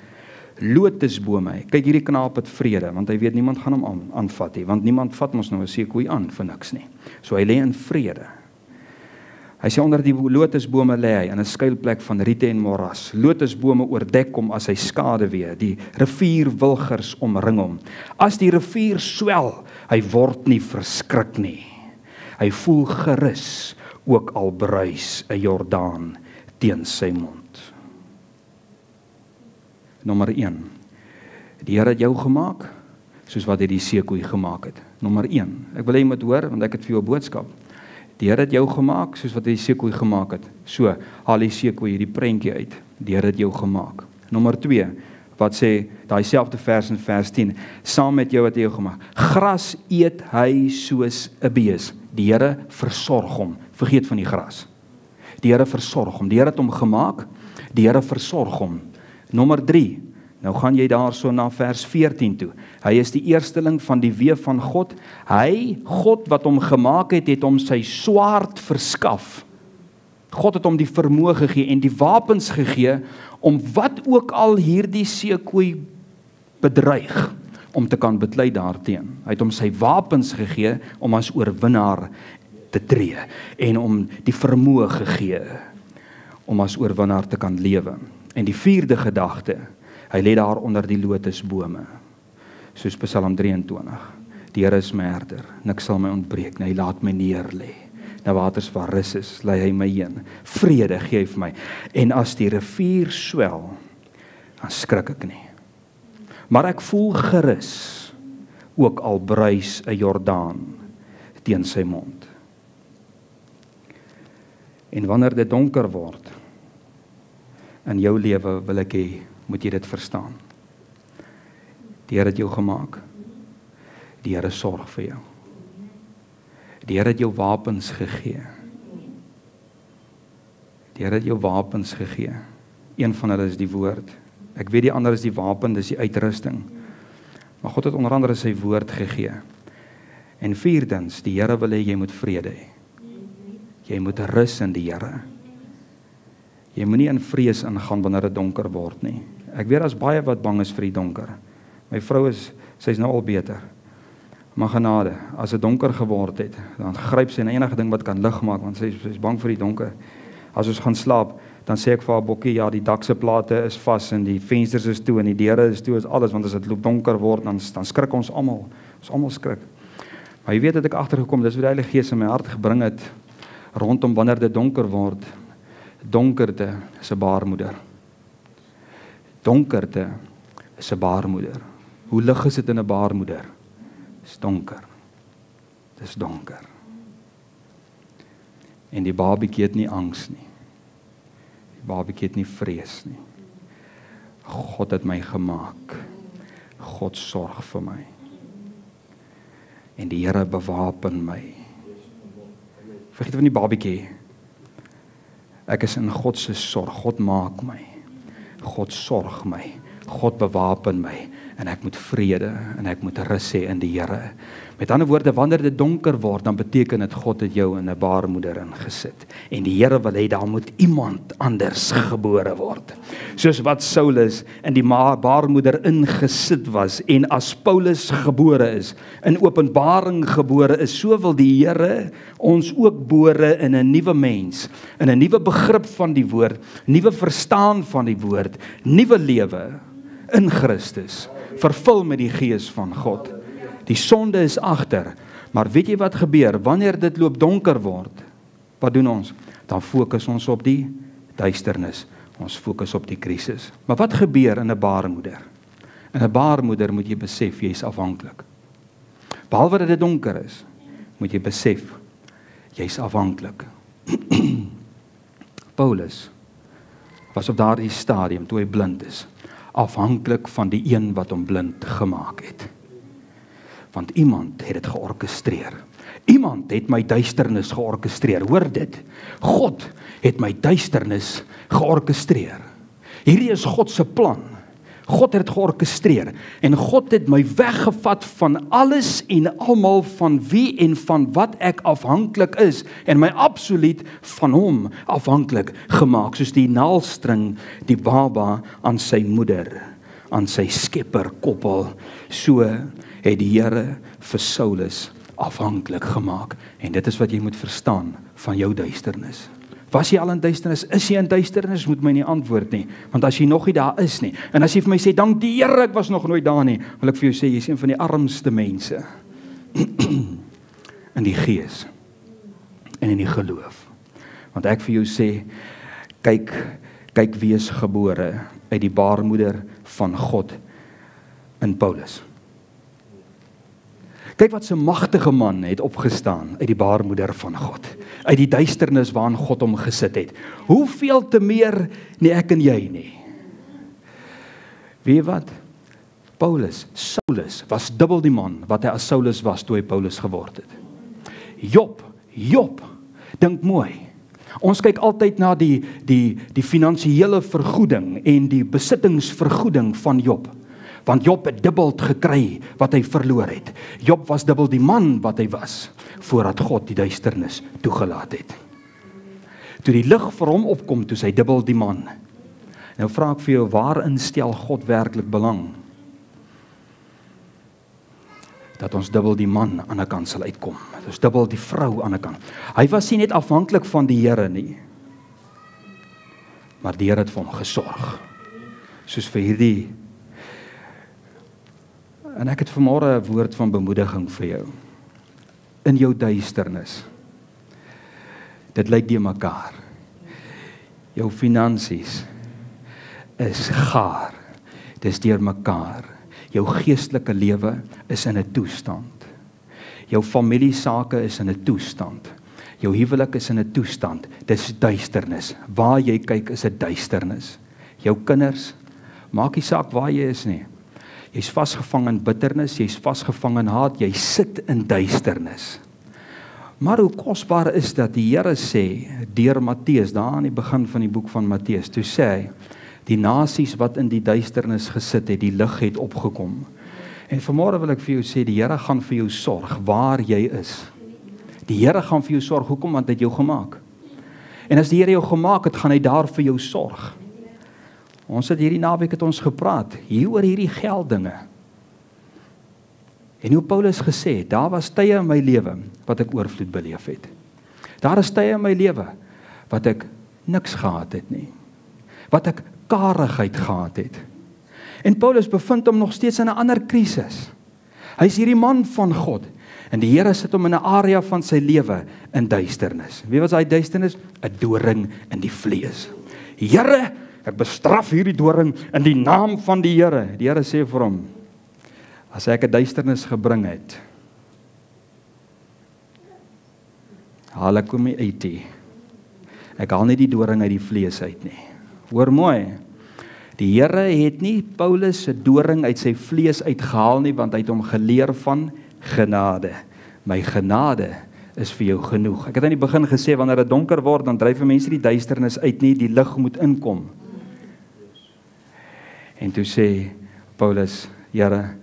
Lotusbome, kyk hierdie knaap het vrede, want hy weet niemand gaan hom aanvat nie, want niemand vat mos nou 'n seekoei aan vir niks nie. So hy lê in vrede. Hy sê onder die lotusbome lê hy in 'n skuilplek van riete en moeras. Lotusbome oordek hom as hy skaduwee, die rivierwilgers omring hom. As die rivier swel, hy word nie verskrik nie. Hy voel gerus, ook al bruis 'n Jordaan teen sy mond. Nommer 1. Die Here het jou gemaak, soos wat hy die seekoei gemaak het. Nommer 1. Ek wil hê jy moet hoor, want ek het vir jou 'n boodskap. Die Here het jou gemaak, soos wat hy die seekoei gemaak het. So, haal die seekoei hierdie prentjie uit. Die Here het jou gemaak. Nommer 2, wat sê, daai selfde vers in vers 10, saam met jou het hy jou gemaak. Gras eet hy soos 'n bees. Die Here versorg hom. Vergeet van die gras. Die Here versorg hom. Die Here het hom gemaak. Die Here versorg hom. Nommer 3, nou gaan jy daarso na vers 14 toe. Hy is die eersteling van die wee van God. Hy, God wat hom gemaak het hom sy swaard verskaf. God het hom die vermoë gegee en die wapens gegee om wat ook al hierdie seekoei bedreig, om te kan beklei daarteen. Hy het hom sy wapens gegee om as oorwinnaar te tree en om die vermoë gegee om as oorwinnaar te kan lewe. En die 4de gedagte, hy lê daar onder die lotusbome, soos Psalm 23. Die Here is my herder, niks sal my ontbreek, hy laat my neer lê. Na waters waar rus is, lei hy my heen. Vrede gee hy vir my. En as die rivier swel, dan skrik ek nie. Maar ek voel gerus, ook al bruis 'n Jordaan teen sy mond. En wanneer dit donker word in jou lewe, wil ek hê, moet jy dit verstaan. Die Here het jou gemaak. Die Here sorg vir jou. Die Here het jou wapens gegee. Die Here het jou wapens gegee. Een van hulle is die woord. Ek weet die ander is die wapen, dis die uitrusting. Maar God het onder andere sy woord gegee. En 4dens, die Here wil hê jy moet vrede hê. Jy moet rus in die Here. Jy moenie in vrees ingaan wanneer dit donker word nie. Ek weet daar's baie wat bang is vir die donker. My vrou sy's nou al beter. Maar genade, as dit donker geword het, dan gryp sy na enige ding wat kan lig maak, want sy's bang vir die donker. As ons gaan slaap, dan sê ek vir haar bokkie, ja, die dakse plate is vas en die vensters is toe en die deure is toe, is alles, want as dit loop donker word, dan skrik ons almal. Ons almal skrik. Maar jy weet dat ek agtergekom, dis wat die Heilige Gees in my hart gebring het, rondom wanneer dit donker word. Donkerte is 'n baarmoeder. Donkerte is 'n baarmoeder. Hoe lig is dit in 'n baarmoeder? Dis donker. Dis donker. En die babatjie het nie angs nie. Die babatjie het nie vrees nie. God het my gemaak. God sorg vir my. En die Here bewapen my. Vergeet van die babatjie. Ek is in God se sorg. God maak my. God sorg my. God bewapen my. En ek moet vrede en ek moet rus hê in die Here. Met ander woorde, wanneer dit donker word, dan beteken dit God het jou in 'n baarmoeder ingesit. En die Here wil hê daar moet iemand anders gebore word. Soos wat Saulus in die baarmoeder ingesit was en as Paulus gebore is, in Openbaring gebore is, so wil die Here ons ook bore in 'n nuwe mens, in 'n nuwe begrip van die woord, nuwe verstaan van die woord, nuwe lewe in Christus, vervul met die Gees van God. Die sonde is agter. Maar weet jy wat gebeur? Wanneer dit loop donker word, wat doen ons? Dan fokus ons op die duisternis. Ons fokus op die krisis. Maar wat gebeur in 'n baarmoeder? In 'n baarmoeder moet jy besef, jy is afhanklik. Behalwe dat dit donker is, moet jy besef, jy is afhanklik. Paulus was op daardie stadium, toe hy blind is, afhanklik van die een wat hom blind gemaak het. Want iemand het dit georkestreer. Iemand het my duisternis georkestreer. Hoor dit, God het my duisternis georkestreer. Hierdie is God se plan. God het dit georkestreer. En God het my weggevat van alles en almal van wie en van wat ek afhanklik is. En my absoluut van hom afhanklik gemaak. Soos die naalstring die baba aan sy moeder, aan sy skepper koppel. So het die Here vir Saulus afhanklik gemaak. En dit is wat jy moet verstaan van jou duisternis. Was jy al in duisternis? Is jy in duisternis? Moet my nie antwoord nie. Want as jy nog nie daar is nie, en as jy vir my sê, dank die Here, ek was nog nooit daar nie, wil ek vir jou sê, jy is een van die armste mense. In die gees. En in die geloof. Want ek vir jou sê, kyk wie is gebore uit die baarmoeder van God in Paulus. Kyk wat 'n magtige man het opgestaan uit die baarmoeder van God. Uit die duisternis waarin God hom gesit het. Hoeveel te meer nie ek en jy nie. Weet jy wat? Saulus was dubbel die man wat hy as Saulus was toe hy Paulus geword het. Job, dink mooi. Ons kyk altyd na die finansiële vergoeding en die besittingsvergoeding van Job. Want Job het dubbel gekry wat hy verloor het. Job was dubbel die man wat hy was, voordat God die duisternis toegelaat het. Toe die lig vir hom opkom, toe hy dubbel die man. Nou vra ek vir jou, waarin stel God werklik belang? Dat ons dubbel die man aan 'n kant sal uitkom. Dat ons dubbel die vrou aan 'n kant. Hy was nie net afhanklik van die Here nie, maar die Here het vir hom gesorg. Soos vir hierdie. En ek het vanmôre 'n woord van bemoediging vir jou. In jou duisternis. Dit lyk die mekaar. Jou finansies is gaar. Dis deur mekaar. Jou geestelike lewe is in 'n toestand. Jou familiesake is in 'n toestand. Jou huwelik is in 'n toestand. Dis duisternis. Waar jy kyk is 'n duisternis. Jou kinders, maak nie saak waar jy is nie. Jy's vasgevang in bitternis, jy's vasgevang in haat, jy sit in duisternis. Maar hoe kosbaar is dat die Here sê, deur Matteus, daar aan die begin van die boek van Matteus, toe sê hy, die nasies wat in die duisternis gesit het, die lig het opgekom. En vanmôre wil ek vir jou sê, die Here gaan vir jou sorg, waar jy is. Die Here gaan vir jou sorg, hoekom? Want hy het jou gemaak. En as die Here jou gemaak het, gaan hy daar vir jou sorg. Ons het hierdie naweek het ons gepraat, hier oor hierdie gelddinge. En hoe Paulus gesê, daar was tye in my lewe, wat ek oorvloed beleef het. Daar is tye in my lewe, wat ek niks gehad het nie. Wat ek karigheid gehad het. En Paulus bevind hom nog steeds in 'n ander krisis. Hy is hierdie man van God. En die Here sit hom in 'n area van sy lewe in duisternis. Wie was hy duisternis? 'n Doring in die vlees. Here, ek bestraf hierdie doring in die naam van die Here. Die Here sê vir hom, as ek 'n duisternis gebring het, haal ek hom nie uit nie. Ek haal nie die doring uit die vlees uit nie. Hoor mooi, die Here het nie Paulus se doring uit sy vlees uitgehaal nie, want hy het hom geleer van genade. My genade is vir jou genoeg. Ek het aan die begin gesê, wanneer dit donker word, dan dryf mense die duisternis uit nie, die lig moet inkom. En toe sê Paulus, Here,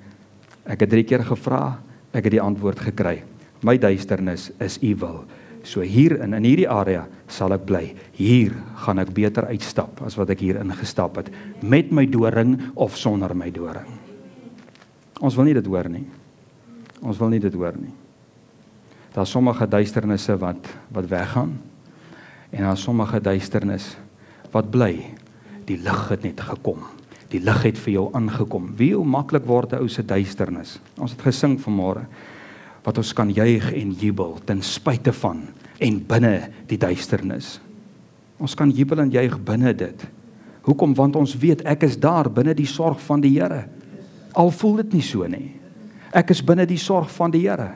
ek het 3 keer gevra, ek het die antwoord gekry. My duisternis is u wil. So hier in hierdie area sal ek bly. Hier gaan ek beter uitstap as wat ek hier ingestap het. Met my doring of sonder my doring. Ons wil nie dit hoor nie. Ons wil nie dit hoor nie. Daar is sommige duisternisse wat weggaan. En daar is sommige duisternis wat bly. Die lig het net gekom. Die lig het vir jou aangekom. Wie hoe maklik word 'n ou se duisternis. Ons het gesing vanmôre, wat ons kan juig en jubel, ten spyte van, en binne die duisternis. Ons kan jubel en juig binne dit. Hoekom? Want ons weet, ek is daar, binne die sorg van die Here. Al voel dit nie so nie. Ek is binne die sorg van die Here.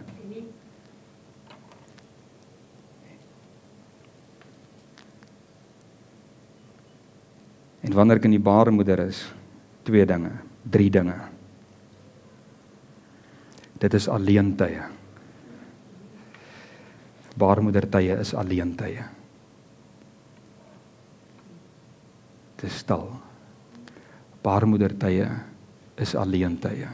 En wanneer ek in die baarmoeder is, 2 dinge, 3 dinge. Dit is alleentye. Baarmoedertye is alleentye. Dit is stil. Baarmoedertye is alleentye.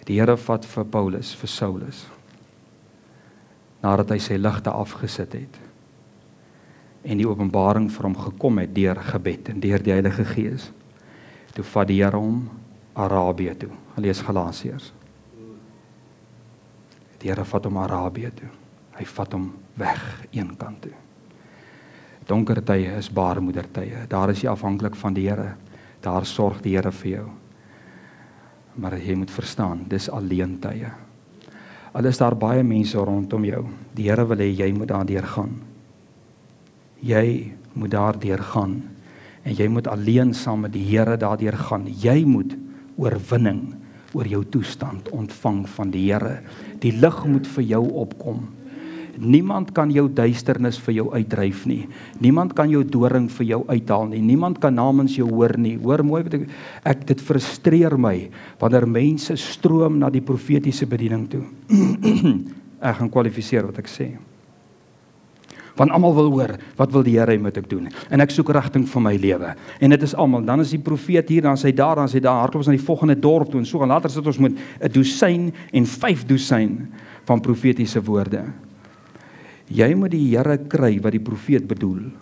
Die Here vat vir Paulus, vir Saulus, nadat hy sy ligte afgesit het, en die openbaring vir hom gekom het deur gebed en deur die Heilige Gees, toe vat die Here hom Arabië toe. Lees Galasiërs. Die Here vat hom Arabië toe. Hy vat hom weg een kant toe. Donker tye is baarmoedertye. Daar is jy afhanklik van die Here. Daar sorg die Here vir jou. Maar jy moet verstaan, dis alleentye. Al is daar baie mense rondom jou, die Here wil hê jy moet daardeur gaan. Jy moet daardeur gaan. En jy moet alleen saam met die Here daardeur gaan. Jy moet oorwinning oor jou toestand ontvang van die Here. Die lig moet vir jou opkom. Niemand kan jou duisternis vir jou uitdryf nie. Niemand kan jou doring vir jou uithaal nie. Niemand kan namens jou hoor nie. Hoor mooi wat dit frustreer my wanneer mense stroom na die profetiese bediening toe. Ek gaan kwalifiseer wat ek sê. Want almal wil hoor, wat wil die Here moet ek doen? En ek soek rigting vir my lewe. En dit is almal, dan is die profeet hier, dan is hy daar, hardloop ons na die volgende dorp toe, en so, en later sit ons met 'n dosyn en 5 dosyn van profetiese woorde. Jy moet die Here kry wat die profeet bedoel,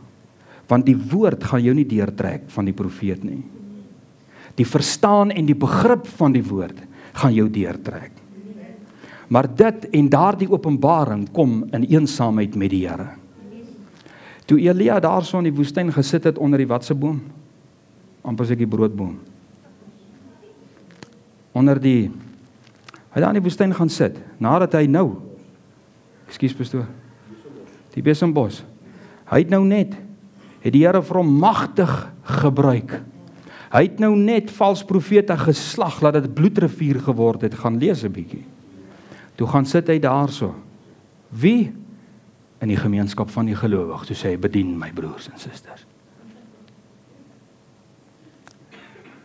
want die woord gaan jou nie deurtrek van die profeet nie. Die verstaan en die begrip van die woord gaan jou deurtrek. Maar dit en daardie openbaring kom in eensaamheid met die Here. Toe Elia daar so in die woestyn gesit het onder die watse boom, amper sê die broodboom, hy daar in die woestyn gaan sit, nadat hy nou, ekskuus pastoor, die besembos, hy het nou net, het die Here vir hom magtig gebruik, hy het nou net vals profete geslag, laat dit bloedrivier geword het, gaan lees 'n bietjie, toe gaan sit hy daar so, wie? In die gemeenskap van die gelowig, toe sê hy, bedien my broers en susters.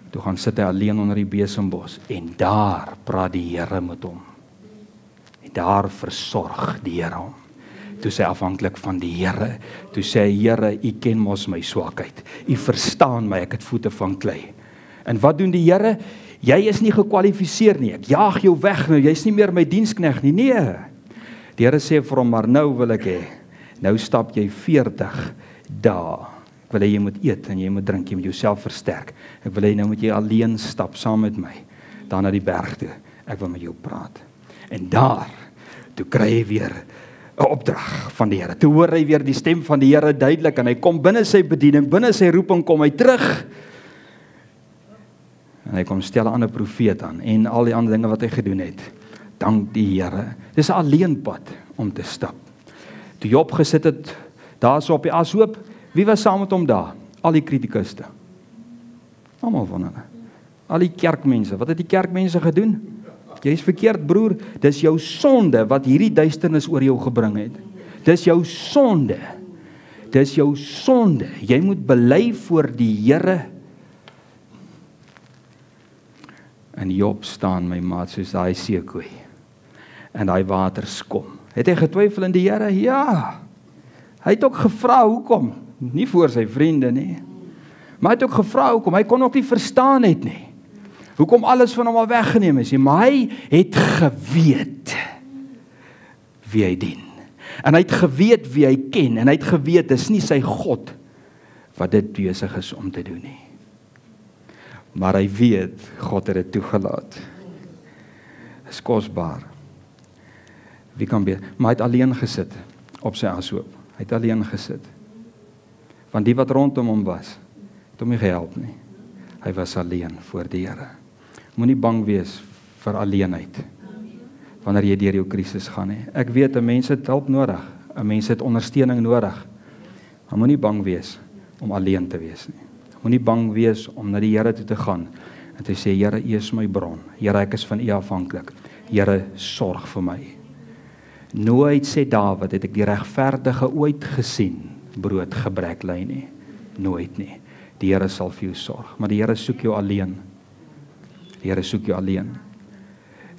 Toe gaan sit hy alleen onder die besembos, en daar praat die Here met hom. En daar versorg die Here hom. Toe sê hy afhanklik van die Here, toe sê hy, Here, U ken mos my swakheid, U verstaan my, ek het voete van klei. En wat doen die Here? Jy is nie gekwalifiseer nie, ek jaag jou weg nou, jy is nie meer my diensknegt nie, nee. Die Here sê vir hom, maar nou wil ek hê, nou stap jy 40 dae. Ek wil hê jy moet eet en jy moet drink, jy moet jouself versterk. Ek wil hê nou moet jy alleen stap saam met my, daar na die berg toe. Ek wil met jou praat. En daar, toe kry hy weer 'n opdrag van die Here. Toe hoor hy weer die stem van die Here duidelik en hy kom binne sy bediening, binne sy roeping kom hy terug. En hy kom stel 'n ander profeet aan en al die ander dinge wat hy gedoen het. Dank die Here. Dis 'n alleenpad om te stap. Toe Job gesit het, daar so op die ashoop, wie was saam met hom daar? Al die kritikuste. Almal van hulle. Al die kerkmense. Wat het die kerkmense gedoen? Jy's verkeerd, broer. Dis jou sonde wat hierdie duisternis oor jou gebring het. Dis jou sonde. Dis jou sonde. Jy moet bely voor die Here. En Job staan, my maat, soos daai seekoei. En daai waters kom. Het hy getwyfel in die Here? Ja. Hy het ook gevra hoekom. Nie voor sy vriende nie. Maar hy het ook gevra hoekom. Hy kon ook nie verstaan het nie. Hoekom alles van hom al weggeneem is nie. Maar hy het geweet wie hy dien. En hy het geweet wie hy ken. En hy het geweet, dis nie sy God wat dit besig is om te doen nie. Maar hy weet, God het dit toegelaat. Is kosbaar. Wie kan weet? Maar hy het alleen gesit op sy ashoop. Hy het alleen gesit. Want die wat rondom hom was, het hom nie gehelp nie. Hy was alleen voor die Here. Moenie bang wees vir alleenheid, wanneer jy deur jou krisis gaan nie. Ek weet, 'n mens het hulp nodig, 'n mens het ondersteuning nodig, maar moenie bang wees om alleen te wees nie. Moenie bang wees om na die Here toe te gaan, en te sê, Here, U is my bron, Here, ek is van U afhanklik, Here, sorg vir my. Nooit, sê Dawid, het ek die regverdige ooit gesien, brood gebrek ly nie, nooit nie. Die Here sal vir jou sorg, maar die Here soek jou alleen. Die Here soek jou alleen.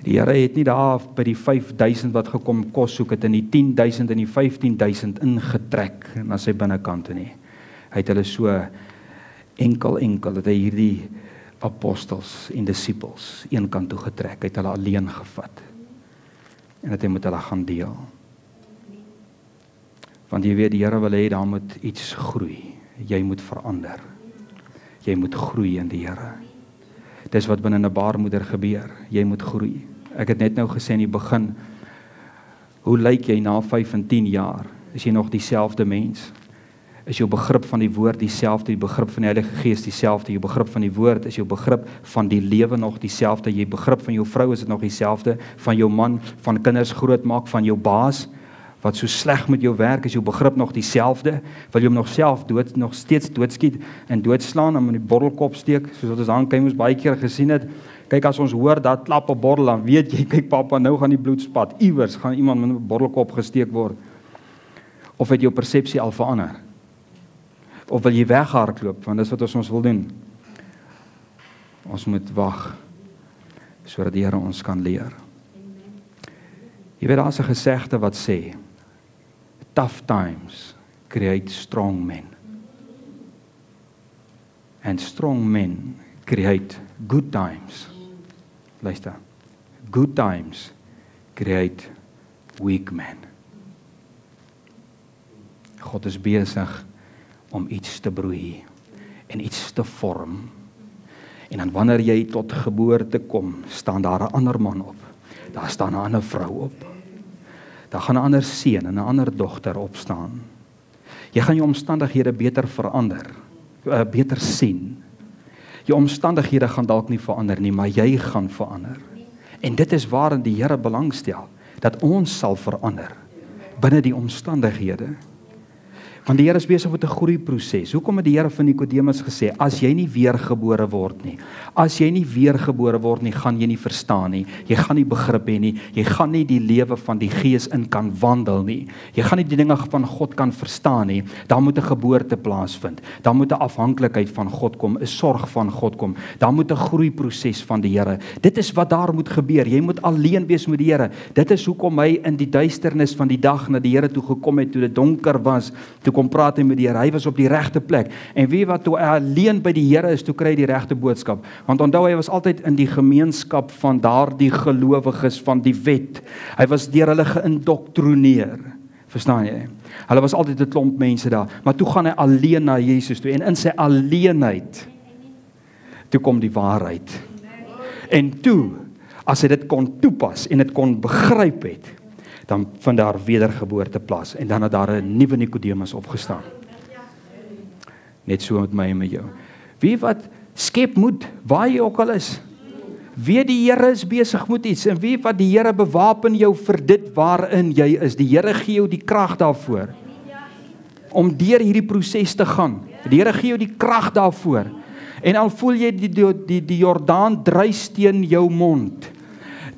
Die Here het nie daar by die 5,000 wat gekom kos soek het, in die 10,000 en die 15,000 ingetrek na sy binnekant toe nie. Hy het hulle so enkel, dat hy hierdie apostels en disippels een kant toe getrek, hy het hulle alleen gevat, en dat hy met hulle gaan deel. Want jy weet, die Here wil hê, daar moet iets groei, jy moet verander, jy moet groei in die Here. Dis wat binne 'n baarmoeder gebeur, jy moet groei. Ek het net nou gesê in die begin, hoe lyk jy na 5 en 10 jaar? Is jy nog dieselfde mens? Is jou begrip van die woord dieselfde, die begrip van die Heilige Gees dieselfde, jou begrip van die woord, is jou begrip van die lewe nog dieselfde, jy begrip van jou vrou, is dit nog dieselfde, van jou man, van kinders grootmaak, van jou baas, wat so sleg met jou werk, is jou begrip nog dieselfde, wil jy hom nog steeds doodskiet en doodslaan, en in die borrelkop steek, soos wat ons aan ons baie keer gesien het. Kyk, as ons hoor, dat klap 'n bordel, dan weet jy, kyk papa, nou gaan die bloed spat, iewers gaan iemand met 'n borrelkop gesteek word. Of het jou persepsie al verander? Of wil jy weghardloop, want dis wat ons wil doen. Ons moet wag, sodat die Here ons kan leer. Jy weet, daar is 'n gesegde wat sê, tough times create strong men. And strong men create good times. Luister, good times create weak men. God is besig om iets te broei en iets te vorm. En dan wanneer jy tot geboorte kom, staan daar 'n ander man op. Daar staan 'n ander vrou op. Daar gaan 'n ander seun en 'n ander dogter opstaan. Jy gaan jou omstandighede beter verander, beter sien. Jou omstandighede gaan dalk nie verander nie, maar jy gaan verander. En dit is waarin die Here belangstel, dat ons sal verander binne die omstandighede. Want die Here is besig met 'n groeiproses. Hoekom het die Here van Nikodemus gesê, as jy nie weergebore word nie, gaan jy nie verstaan nie, jy gaan nie begrip hê nie, jy gaan nie die lewe van die Gees in kan wandel nie, jy gaan nie die dinge van God kan verstaan nie, daar moet 'n geboorte plaasvind, daar moet 'n afhanklikheid van God kom, 'n sorg van God kom, daar moet 'n groeiproses van die Here. Dit is wat daar moet gebeur, jy moet alleen wees met die Here. Dit is hoekom hy in die duisternis van die dag na die Here toe gekom het, toe dit donker was, toe kom praat hy met die Here, hy was op die regte plek, en wie wat toe hy alleen by die Here is, toe kry hy die regte boodskap, want onthou, hy was altyd in die gemeenskap van daardie gelowiges van die wet, hy was deur hulle geïndoktrineer, verstaan jy, hulle was altyd 'n klomp mense daar, maar toe gaan hy alleen na Jesus toe, en in sy alleenheid, toe kom die waarheid, en toe, as hy dit kon toepas, en dit kon begryp het, dan vind daar wedergeboorte plaas, en dan het daar 'n nuwe Nikodemus opgestaan. Net so met my en met jou. Wie wat skep moed, waar jy ook al is. Weet die Here is besig met iets, en weet wat, die Here bewapen jou vir dit waarin jy is. Die Here gee jou die krag daarvoor, om deur hierdie proses te gaan. Die Here gee jou die krag daarvoor. En al voel jy die Jordaan druis teen jou mond,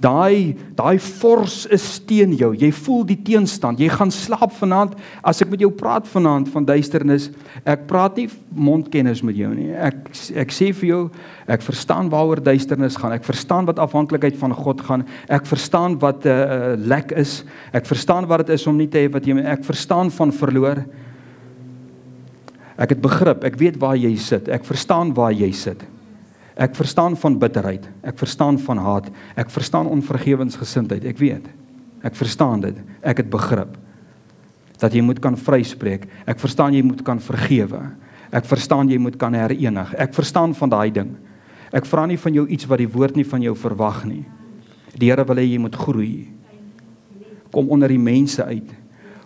Daai fors is teen jou, jy voel die teenstand, jy gaan slaap vanaand, as ek met jou praat vanaand van duisternis, ek praat nie mondkennis met jou nie, ek sê vir jou, ek verstaan waaroor duisternis gaan, ek verstaan wat afhanklikheid van God gaan, ek verstaan wat lek is, ek verstaan wat dit is om nie te hê wat jy, ek verstaan van verloor, ek het begrip, ek weet waar jy sit, ek verstaan waar jy sit. Ek verstaan van bitterheid, ek verstaan van haat, ek verstaan onvergewensgesindheid, ek weet, ek verstaan dit, ek het begrip, dat jy moet kan vryspreek, ek verstaan jy moet kan vergewe, ek verstaan jy moet kan herenig, ek verstaan van daai ding, ek vra nie van jou iets wat die woord nie van jou verwag nie, die Here wil hê jy moet groei, kom onder die mense uit,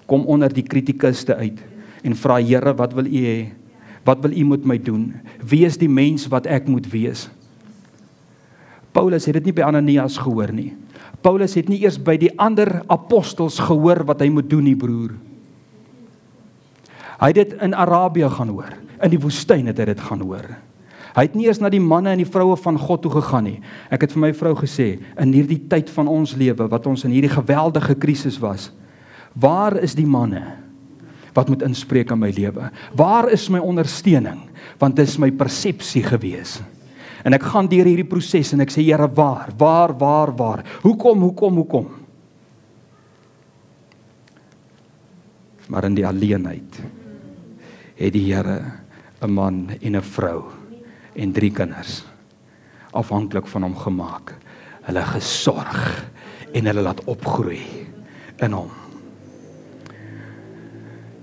kom onder die kritikuste uit, en vra Here, wat wil U hê Wat wil U met my doen? Wie is die mens wat ek moet wees? Paulus het dit nie by Ananias gehoor nie. Paulus het nie eers by die ander apostels gehoor wat hy moet doen nie, broer. Hy het dit in Arabië gaan hoor. In die woestyn het hy dit gaan hoor. Hy het nie eers na die manne en die vroue van God toe gegaan nie. Ek het vir my vrou gesê, in hierdie tyd van ons lewe, wat ons in hierdie geweldige krisis was, waar is die manne wat moet inspreek in my lewe? Waar is my ondersteuning? Want dit is my persepsie gewees. En ek gaan deur hierdie proses en ek sê, Here, waar? Hoekom? Maar in die alleenheid het die Here 'n man en 'n vrou en 3 kinders afhanklik van hom gemaak. Hulle gesorg en hulle laat opgroei in hom.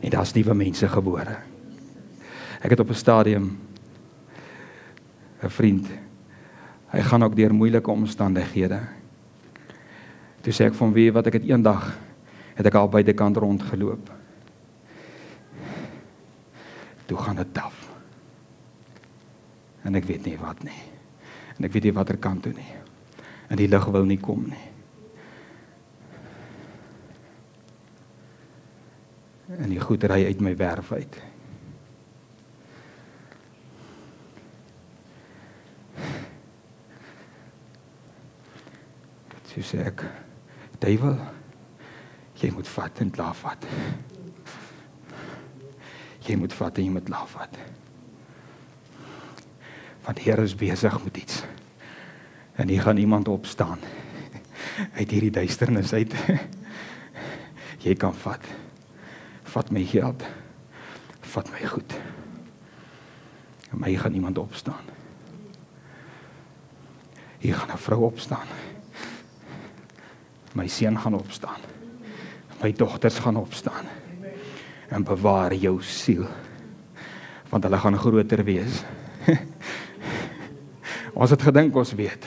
En daar's nuwe mense gebore. Ek het op 'n stadium 'n vriend, hy gaan ook deur moeilike omstandighede. Toe sê ek van wie wat ek het eendag, het ek al buitekant rondgeloop. Toe gaan dit taf. En ek weet nie wat nie. En ek weet nie watter kant toe nie. En die lig wil nie kom nie. En die goed ry uit my werf uit. Toe sê ek, duiwel, jy moet vat en laat vat. Jy moet vat en jy moet laat vat. Want die Here is besig met iets. En hier gaan iemand opstaan. Uit hierdie duisternis uit. Jy kan vat. Vat my geld. Vat my goed. En maar hier gaan iemand opstaan. Hier gaan 'n vrou opstaan. My seun gaan opstaan. My dogters gaan opstaan. En bewaar jou siel. Want hulle gaan groter wees. Ons het gedink ons weet.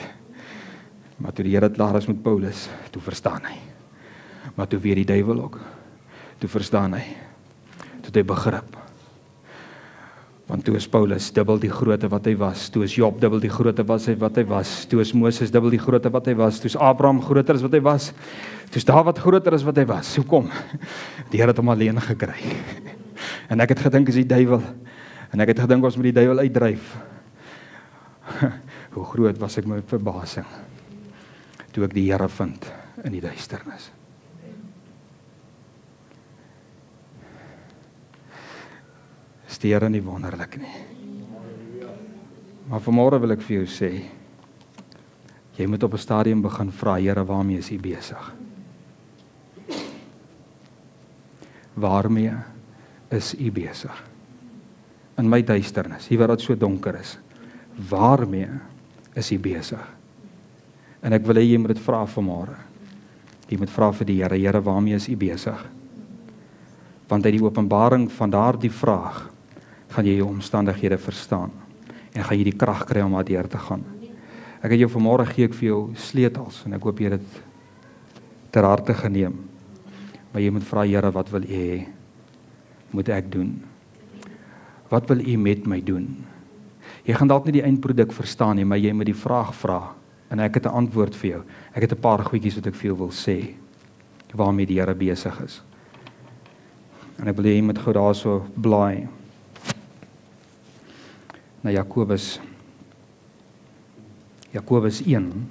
Maar toe die Here klaar is met Paulus, toe verstaan hy. Maar toe weer die duiwel ook. Toe verstaan hy. Toe het hy begrip. Want toe is Paulus dubbel die grootte wat hy was. Toe is Job dubbel die grootte wat hy was. Toe is Moses dubbel die grootte wat hy was. Toe is Abraham groter as wat hy was. Toe is Dawid groter as wat hy was. Hoekom? Die Here het hom alleen gekry. En ek het gedink is die duiwel. En ek het gedink ons moet die duiwel uitdryf. Hoe groot was ek my verbasing toe ek die Here vind in die duisternis. Is die Here nie wonderlik nie? Maar vanmôre wil ek vir jou sê, jy moet op 'n stadium begin vra, Here, waarmee is U besig? Waarmee is U besig? In my duisternis, hier waar dit so donker is, waarmee is U besig? En ek wil hê jy moet dit vra vanmôre. Jy moet vra vir die Here, Here, waarmee is U besig? Want uit die openbaring van daardie vraag gaan jy jou omstandighede verstaan en gaan jy die krag kry om daardeur te gaan. Ek het jou vanmôre gee ek vir jou sleutels en ek hoop jy het dit ter harte geneem. Maar jy moet vra, Here, wat wil U hê moet ek doen? Wat wil U met my doen? Jy gaan dalk nie die eindproduk verstaan nie, maar jy moet die vraag vra en ek het 'n antwoord vir jou. Ek het 'n paar goedjies wat ek vir jou wil sê waarmee die Here besig is. En ek wil jy moet gou daarso blaai na Jakobus 1.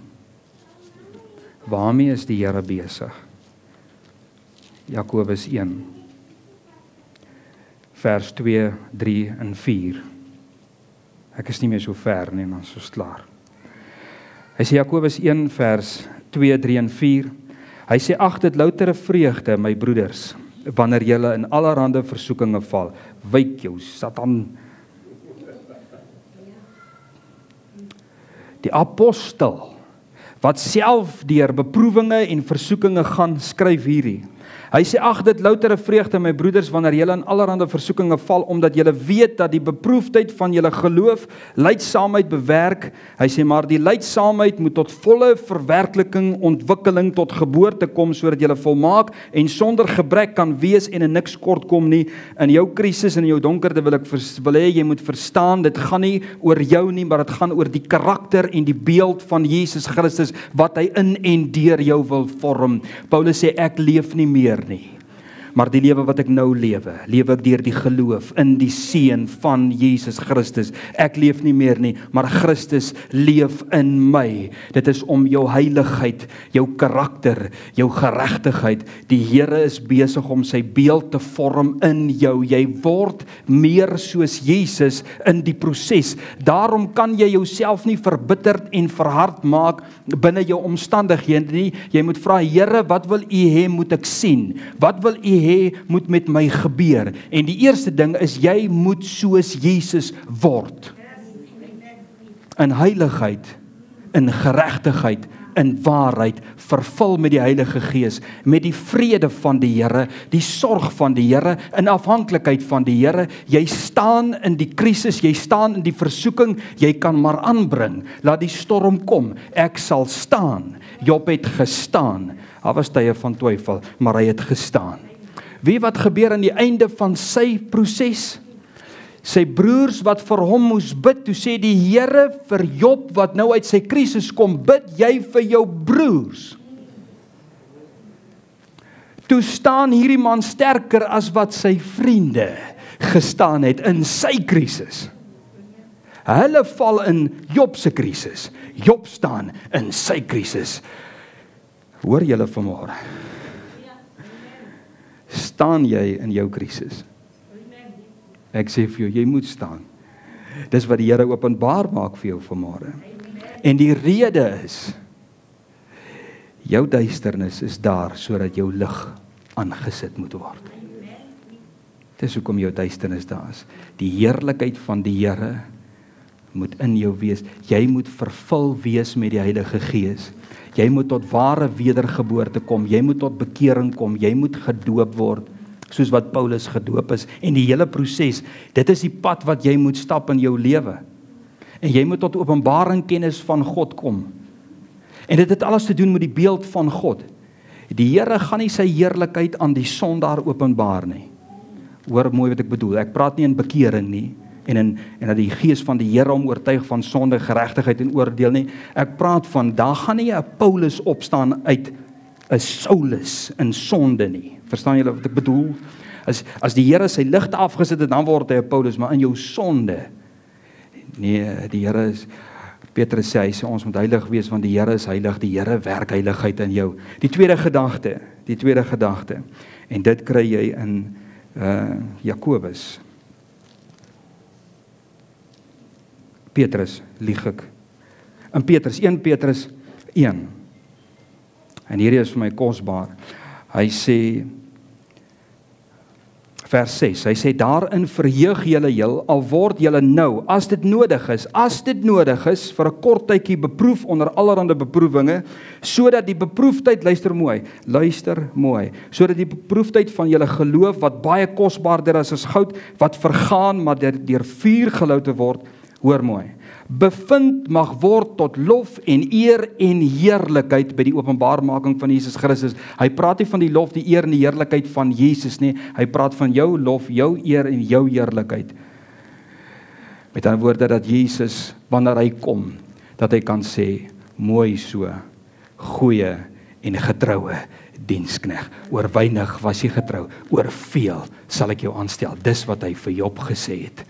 Waarmee is die Here besig? Jakobus 1 vers 2, 3 en 4. Ek is nie meer so ver nie, dan is ons klaar. Hy sê Jakobus 1 vers 2, 3 en 4. Hy sê, ag dit loutere vreugde, my broeders, wanneer julle in allerhande versoekinge val. Wyk jou, Satan. Die apostel, wat self deur beproewinge en versoekinge gaan, skryf hierdie. Hy sê, ag dit loutere vreugde my broeders wanneer julle in allerlei versoekinge val omdat julle weet dat die beproefdheid van julle geloof lydsaamheid bewerk. Hy sê maar die lydsaamheid moet tot volle verwerkliking, ontwikkeling tot geboorte kom sodat julle volmaak en sonder gebrek kan wees en in niks kort kom nie. In jou krisis en in jou donkerte wil hê jy moet verstaan, dit gaan nie oor jou nie, maar dit gaan oor die karakter en die beeld van Jesus Christus wat hy in en deur jou wil vorm. Paulus sê ek leef nie meer nie, maar die lewe wat ek nou lewe ek deur die geloof in die Seun van Jesus Christus. Ek leef nie meer nie, maar Christus leef in my. Dit is om jou heiligheid, jou karakter, jou geregtigheid. Die Here is besig om sy beeld te vorm in jou. Jy word meer soos Jesus in die proses. Daarom kan jy jouself nie verbitterd en verhard maak binne jou omstandighede nie. Jy moet vra, Here, wat wil U hê moet ek sien? Wat wil U hê moet met my gebeur? En die eerste ding is, jy moet soos Jesus word. In heiligheid, in geregtigheid, in waarheid, vervul met die Heilige Gees, met die vrede van die Here, die sorg van die Here, in afhanklikheid van die Here. Jy staan in die krisis, jy staan in die versoeking, jy kan maar aanbring. Laat die storm kom, ek sal staan. Job het gestaan. Daar was tye van twyfel, maar hy het gestaan. Wie wat gebeur aan die einde van sy proses? Sy broers wat vir hom moes bid, toe sê die Here vir Job wat nou uit sy krisis kom, bid jy vir jou broers. Toe staan hierdie man sterker as wat sy vriende gestaan het in sy krisis. Hulle val in Job se krisis. Job staan in sy krisis. Hoor julle vanmôre? Staan jy in jou krisis? Ek sê vir jou, jy moet staan. Dis wat die Here openbaar maak vir jou vanmôre. En die rede is, jou duisternis is daar sodat jou lig aangesit moet word. Dis hoekom jou duisternis daar is. Die heerlikheid van die Here moet in jou wees. Jy moet vervul wees met die Heilige Gees. Jy moet tot ware wedergeboorte kom, jy moet tot bekering kom, jy moet gedoop word, soos wat Paulus gedoop is, en die hele proses, dit is die pad wat jy moet stap in jou lewe, en jy moet tot openbaring kennis van God kom, en dit het alles te doen met die beeld van God. Die Here gaan nie sy heerlikheid aan die sondaar openbaar nie. Hoor mooi wat ek bedoel, ek praat nie in bekering nie, en dat die Gees van die Here hom oortuig van sonde, geregtigheid en oordeel nie. Ek praat van, daar gaan nie 'n Paulus opstaan uit 'n Saulus in sonde nie. Verstaan julle wat ek bedoel? As die Here sy ligte afgesit het, dan word hy 'n Paulus, maar in jou sonde. Nee, die Here is, Petrus sê, hy sê ons moet heilig wees, want die Here is heilig, die Here werk heiligheid in jou. Die tweede gedagte, en dit kry jy in Jakobus. Petrus, lieg ek. In Petrus, 1 Petrus 1. En hierdie is vir my kosbaar. Hy sê, vers 6, hy sê, daarin verheug julle heel, al word julle nou, as dit nodig is, vir 'n kort tydjie beproef onder allerhande beproewinge, sodat die beproefdheid, luister mooi, sodat die beproefdheid van julle geloof, wat baie kosbaarder is as goud, wat vergaan, maar deur vuur gelouter word, hoor mooi, bevind mag word tot lof en eer en heerlikheid by die openbaarmaking van Jesus Christus. Hy praat nie van die lof, die eer en die heerlikheid van Jesus nie, hy praat van jou lof, jou eer en jou heerlikheid. Met ander woorde dat Jesus, wanneer hy kom, dat hy kan sê, mooi so, goeie en getroue diensknegt, oor weinig was jy getrou, oor veel sal ek jou aanstel. Dis wat hy vir Job gesê het.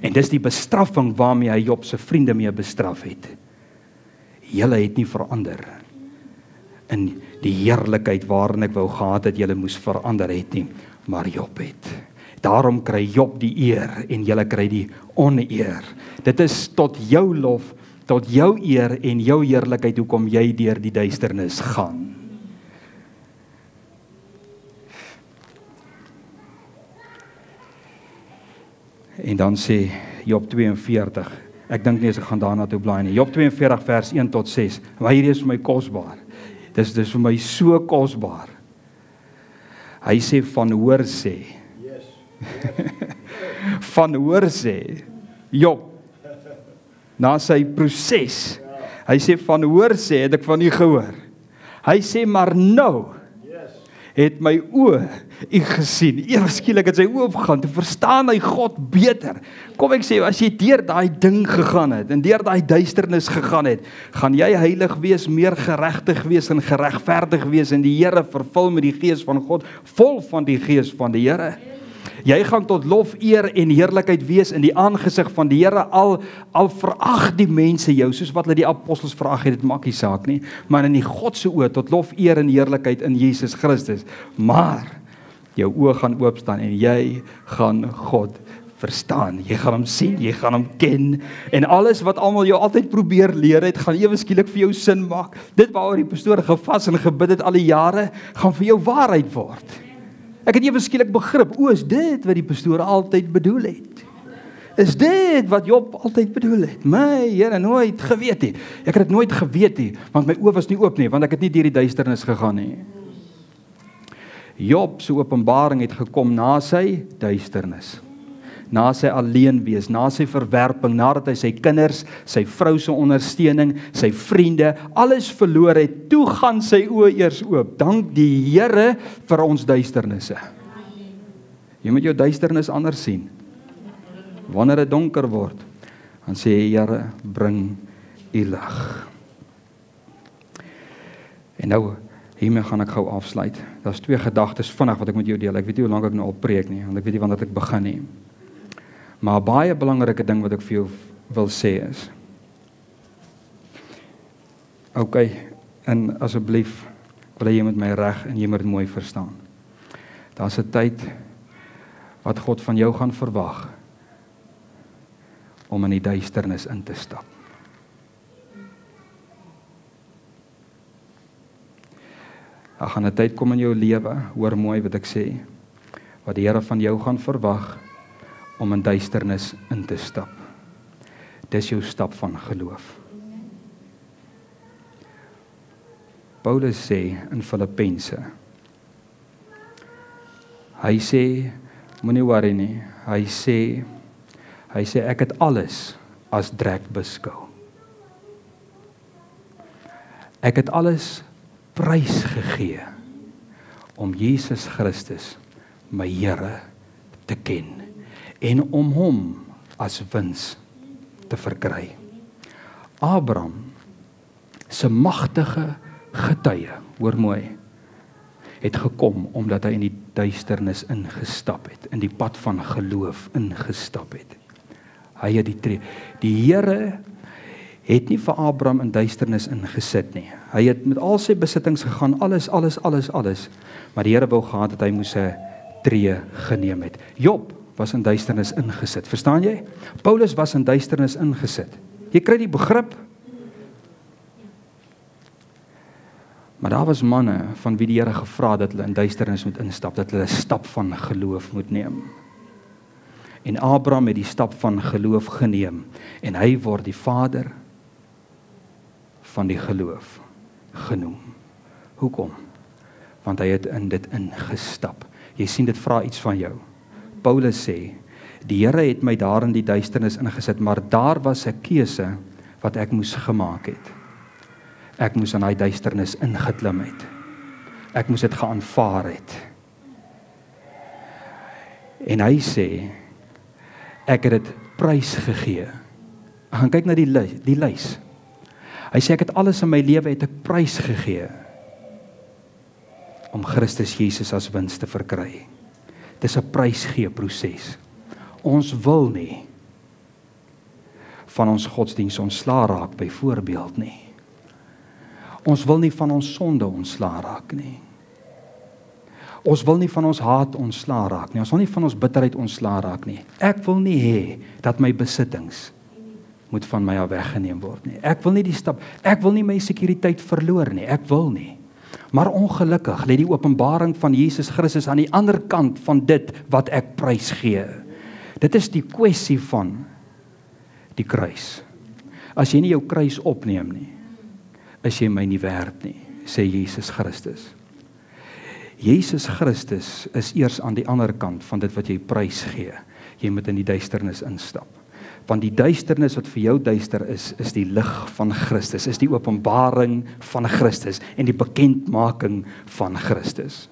En dis die bestraffing waarmee hy Job se vriende mee bestraf het. Julle het nie verander in die heerlikheid waarin ek wou gehad het julle moes verander het nie, maar Job het. Daarom kry Job die eer en julle kry die oneer. Dit is tot jou lof, tot jou eer en jou heerlikheid hoekom jy deur die duisternis gaan. En dan sê Job 42, ek dink nie as ek gaan daarna toe blaai nie, Job 42 vers 1 tot 6, maar hierdie is vir my kosbaar, dis vir my so kosbaar. Hy sê van hoor sê. Van hoor sê. Job, na sy proses. Hy sê van hoor sê, het ek van u gehoor. Hy sê maar nou, het my oë u gesien. Ewe skielik het sy oë opgegaan, toe verstaan hy God beter. Kom ek sê, as jy deur daai ding gegaan het, en deur daai duisternis gegaan het, gaan jy heilig wees, meer geregtig wees en geregverdig wees, en die Here vervul met die Gees van God, vol van die Gees van die Here. Jy gaan tot lof, eer en heerlikheid wees in die aangesig van die Here, al verag die mense jou, soos wat hulle die apostels verag het, dit maak nie saak nie, maar in die God se oë, tot lof, eer en heerlikheid in Jesus Christus. Maar, jou oë gaan oopstaan en jy gaan God verstaan. Jy gaan hom sien, jy gaan hom ken, en alles wat almal jou altyd probeer leer het, gaan ewe skielik vir jou sin maak. Dit waaroor die pastoor gevas en gebid het al die jare, gaan vir jou waarheid word. Ek het ewe skielik begrip, is dit wat die pastoor altyd bedoel het? Is dit wat Job altyd bedoel het? My Here, nooit geweet nie. Ek het dit nooit geweet nie, want my oë was nie oop nie, want ek het nie deur die duisternis gegaan nie. Job se openbaring het gekom na sy duisternis, na sy alleen wees, na sy verwerping, nadat hy sy kinders, sy vrou se ondersteuning, sy vriende, alles verloor het, toe gaan sy oë eers oop. Dank die Here vir ons duisternisse. Jy moet jou duisternis anders sien. Wanneer dit donker word, dan sê jy, Here, bring u lig. En nou, hiermee gaan ek gou afsluit. Daar's 2 gedagtes vinnig wat ek met jou deel. Ek weet nie hoe lank ek nou al preek nie, want ek weet nie wanneer ek begin nie. Maar 'n baie belangrike ding wat ek vir jou wil sê is, en asseblief, ek wil jy met my reg en jy moet dit mooi verstaan. Daar's 'n tyd wat God van jou gaan verwag om in die duisternis in te stap. Daar gaan 'n tyd kom in jou lewe, hoor mooi wat ek sê, wat die Here van jou gaan verwag om in duisternis in te stap. Dis jou stap van geloof. Paulus sê in Filippense, hy sê, moenie worry nie, hy sê ek het alles as drek beskou. Ek het alles prys gegee om Jesus Christus, my Here, te ken en om hom as wins te verkry. Abraham se magtige getuie, hoor mooi, het gekom omdat hy in die duisternis ingestap het, in die pad van geloof ingestap het. Hy het die Here het nie vir Abraham in duisternis ingesit nie. Hy het met al sy besittings gegaan, alles, maar die Here wou gehad dat hy moes 'n tree geneem het. Job was in duisternis ingesit, verstaan jy? Paulus was in duisternis ingesit. Jy kry die begrip? Maar daar was manne van wie die Here gevra dat hulle in duisternis moet instap, dat hulle 'n stap van geloof moet neem. En Abraham het die stap van geloof geneem, en hy word die vader van die geloof genoem. Hoekom? Want hy het in dit ingestap. Jy sien, dit vra iets van jou. Paulus sê, die Here het my daar in die duisternis ingesit, maar daar was 'n keuse wat ek moes gemaak het. Ek moes in daai duisternis ingeklim het. Ek moes dit geaanvaar het. En hy sê, ek het dit prys gegee. Ek gaan kyk na die lys. Hy sê, ek het alles in my lewe het ek prys gegee om Christus Jesus as wins te verkry. Dis 'n prysgee proses. Ons wil nie van ons godsdiens ontslaa raak byvoorbeeld nie. Ons wil nie van ons sonde ontslaa raak nie. Ons wil nie van ons haat ontslaa raak nie. Ons wil nie van ons bitterheid ontslaa raak nie. Ek wil nie hê dat my besittings moet van my af weggeneem word nie. Ek wil nie my sekuriteit verloor nie. Ek wil nie. Maar ongelukkig lê die openbaring van Jesus Christus aan die ander kant van dit wat ek prys gee. Dit is die kwessie van die kruis. As jy nie jou kruis opneem nie, is jy my nie werd nie, sê Jesus Christus. Jesus Christus is eers aan die ander kant van dit wat jy prys gee. Jy moet in die duisternis instap. Want die duisternis wat vir jou duister is die lig van Christus, is die openbaring van Christus en die bekendmaking van Christus.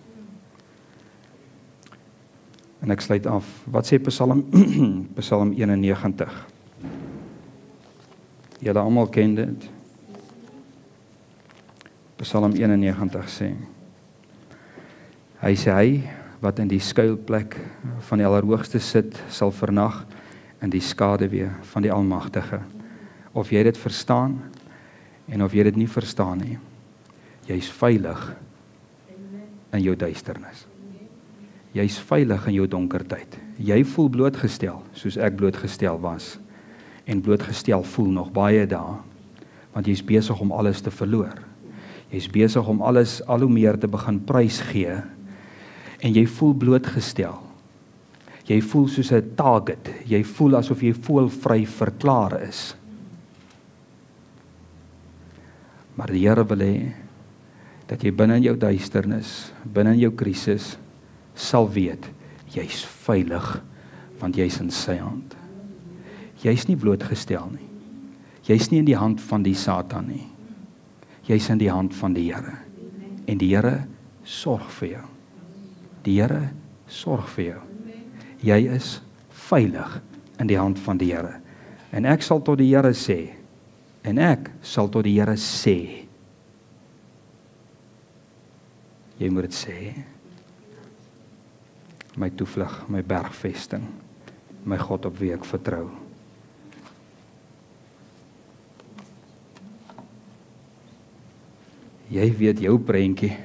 En ek sluit af. Wat sê Psalm Psalm 91? Julle almal ken dit. Psalm 91 sê: Hy sê, hy wat in die skuilplek van die Allerhoogste sit, sal vernag in die skaduwee van die Almagtige. Of jy dit verstaan en of jy dit nie verstaan nie, jy's veilig in jou duisternis. Jy's veilig in jou donker tyd. Jy voel blootgestel, soos ek blootgestel was. En blootgestel voel nog baie dae, want jy's besig om alles te verloor. Jy's besig om alles al hoe meer te begin prys gee, en jy voel blootgestel. Jy voel soos 'n target. Jy voel asof jy voëlvry verklaar is. Maar die Here wil hê dat jy binne in jou duisternis, binne in jou krisis, sal weet, jy's veilig, want jy's in sy hand. Jy's nie blootgestel nie. Jy's nie in die hand van die Satan nie. Jy's in die hand van die Here. En die Here sorg vir jou. Die Here sorg vir jou. Jy is veilig in die hand van die Here. En ek sal tot die Here sê, en ek sal tot die Here sê, jy moet dit sê, my toevlug, my bergvesting, my God op wie ek vertrou. Jy weet jou prentjie,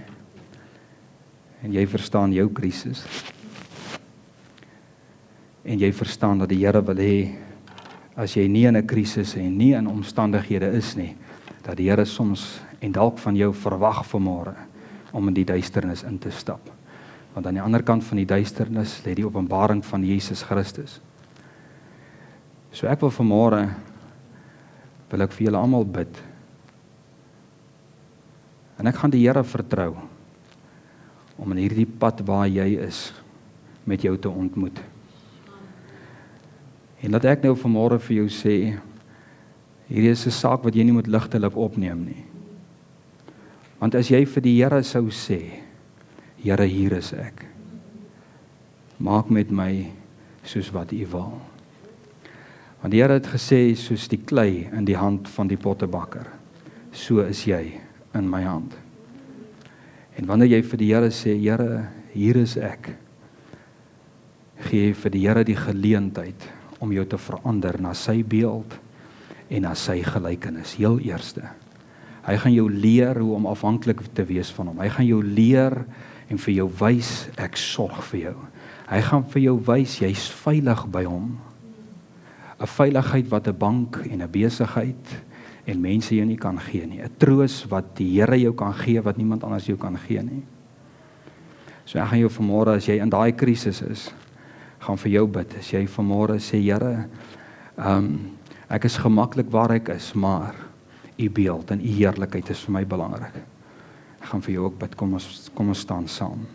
en jy verstaan jou krisis, en jy verstaan dat die Here wil hê, as jy nie in 'n krisis en nie in omstandighede is nie, dat die Here soms en dalk van jou verwag vanmôre om in die duisternis in te stap. Want aan die ander kant van die duisternis lê die openbaring van Jesus Christus. So ek wil vanmôre, wil ek vir julle almal bid. En ek gaan die Here vertrou om in hierdie pad waar jy is, met jou te ontmoet. En dat ek nou vanmôre vir jou sê, hierdie is 'n saak wat jy nie moet ligtelik opneem nie. Want as jy vir die Here sou sê, Here, hier is ek. Maak met my soos wat U wil. Want die Here het gesê, soos die klei in die hand van die pottebakker, so is jy in my hand. En wanneer jy vir die Here sê, Here, hier is ek, gee jy vir die Here die geleentheid om jou te verander na sy beeld en na sy gelykenis, heel eerste. Hy gaan jou leer hoe om afhanklik te wees van hom. Hy gaan jou leer en vir jou wys, ek sorg vir jou. Hy gaan vir jou wys, jy's veilig by hom. 'n Veiligheid wat 'n bank en 'n besigheid en mense jou nie kan gee nie. 'n Troos wat die Here jou kan gee, wat niemand anders jou kan gee nie. So ek gaan jou vanmôre, as jy in daai krisis is, gaan vir jou bid. As jy vanmôre sê, Here, ek is gemaklik waar ek is, maar U beeld en U heerlikheid is vir my belangrik. Ek gaan vir jou ook bid. Kom ons staan saam.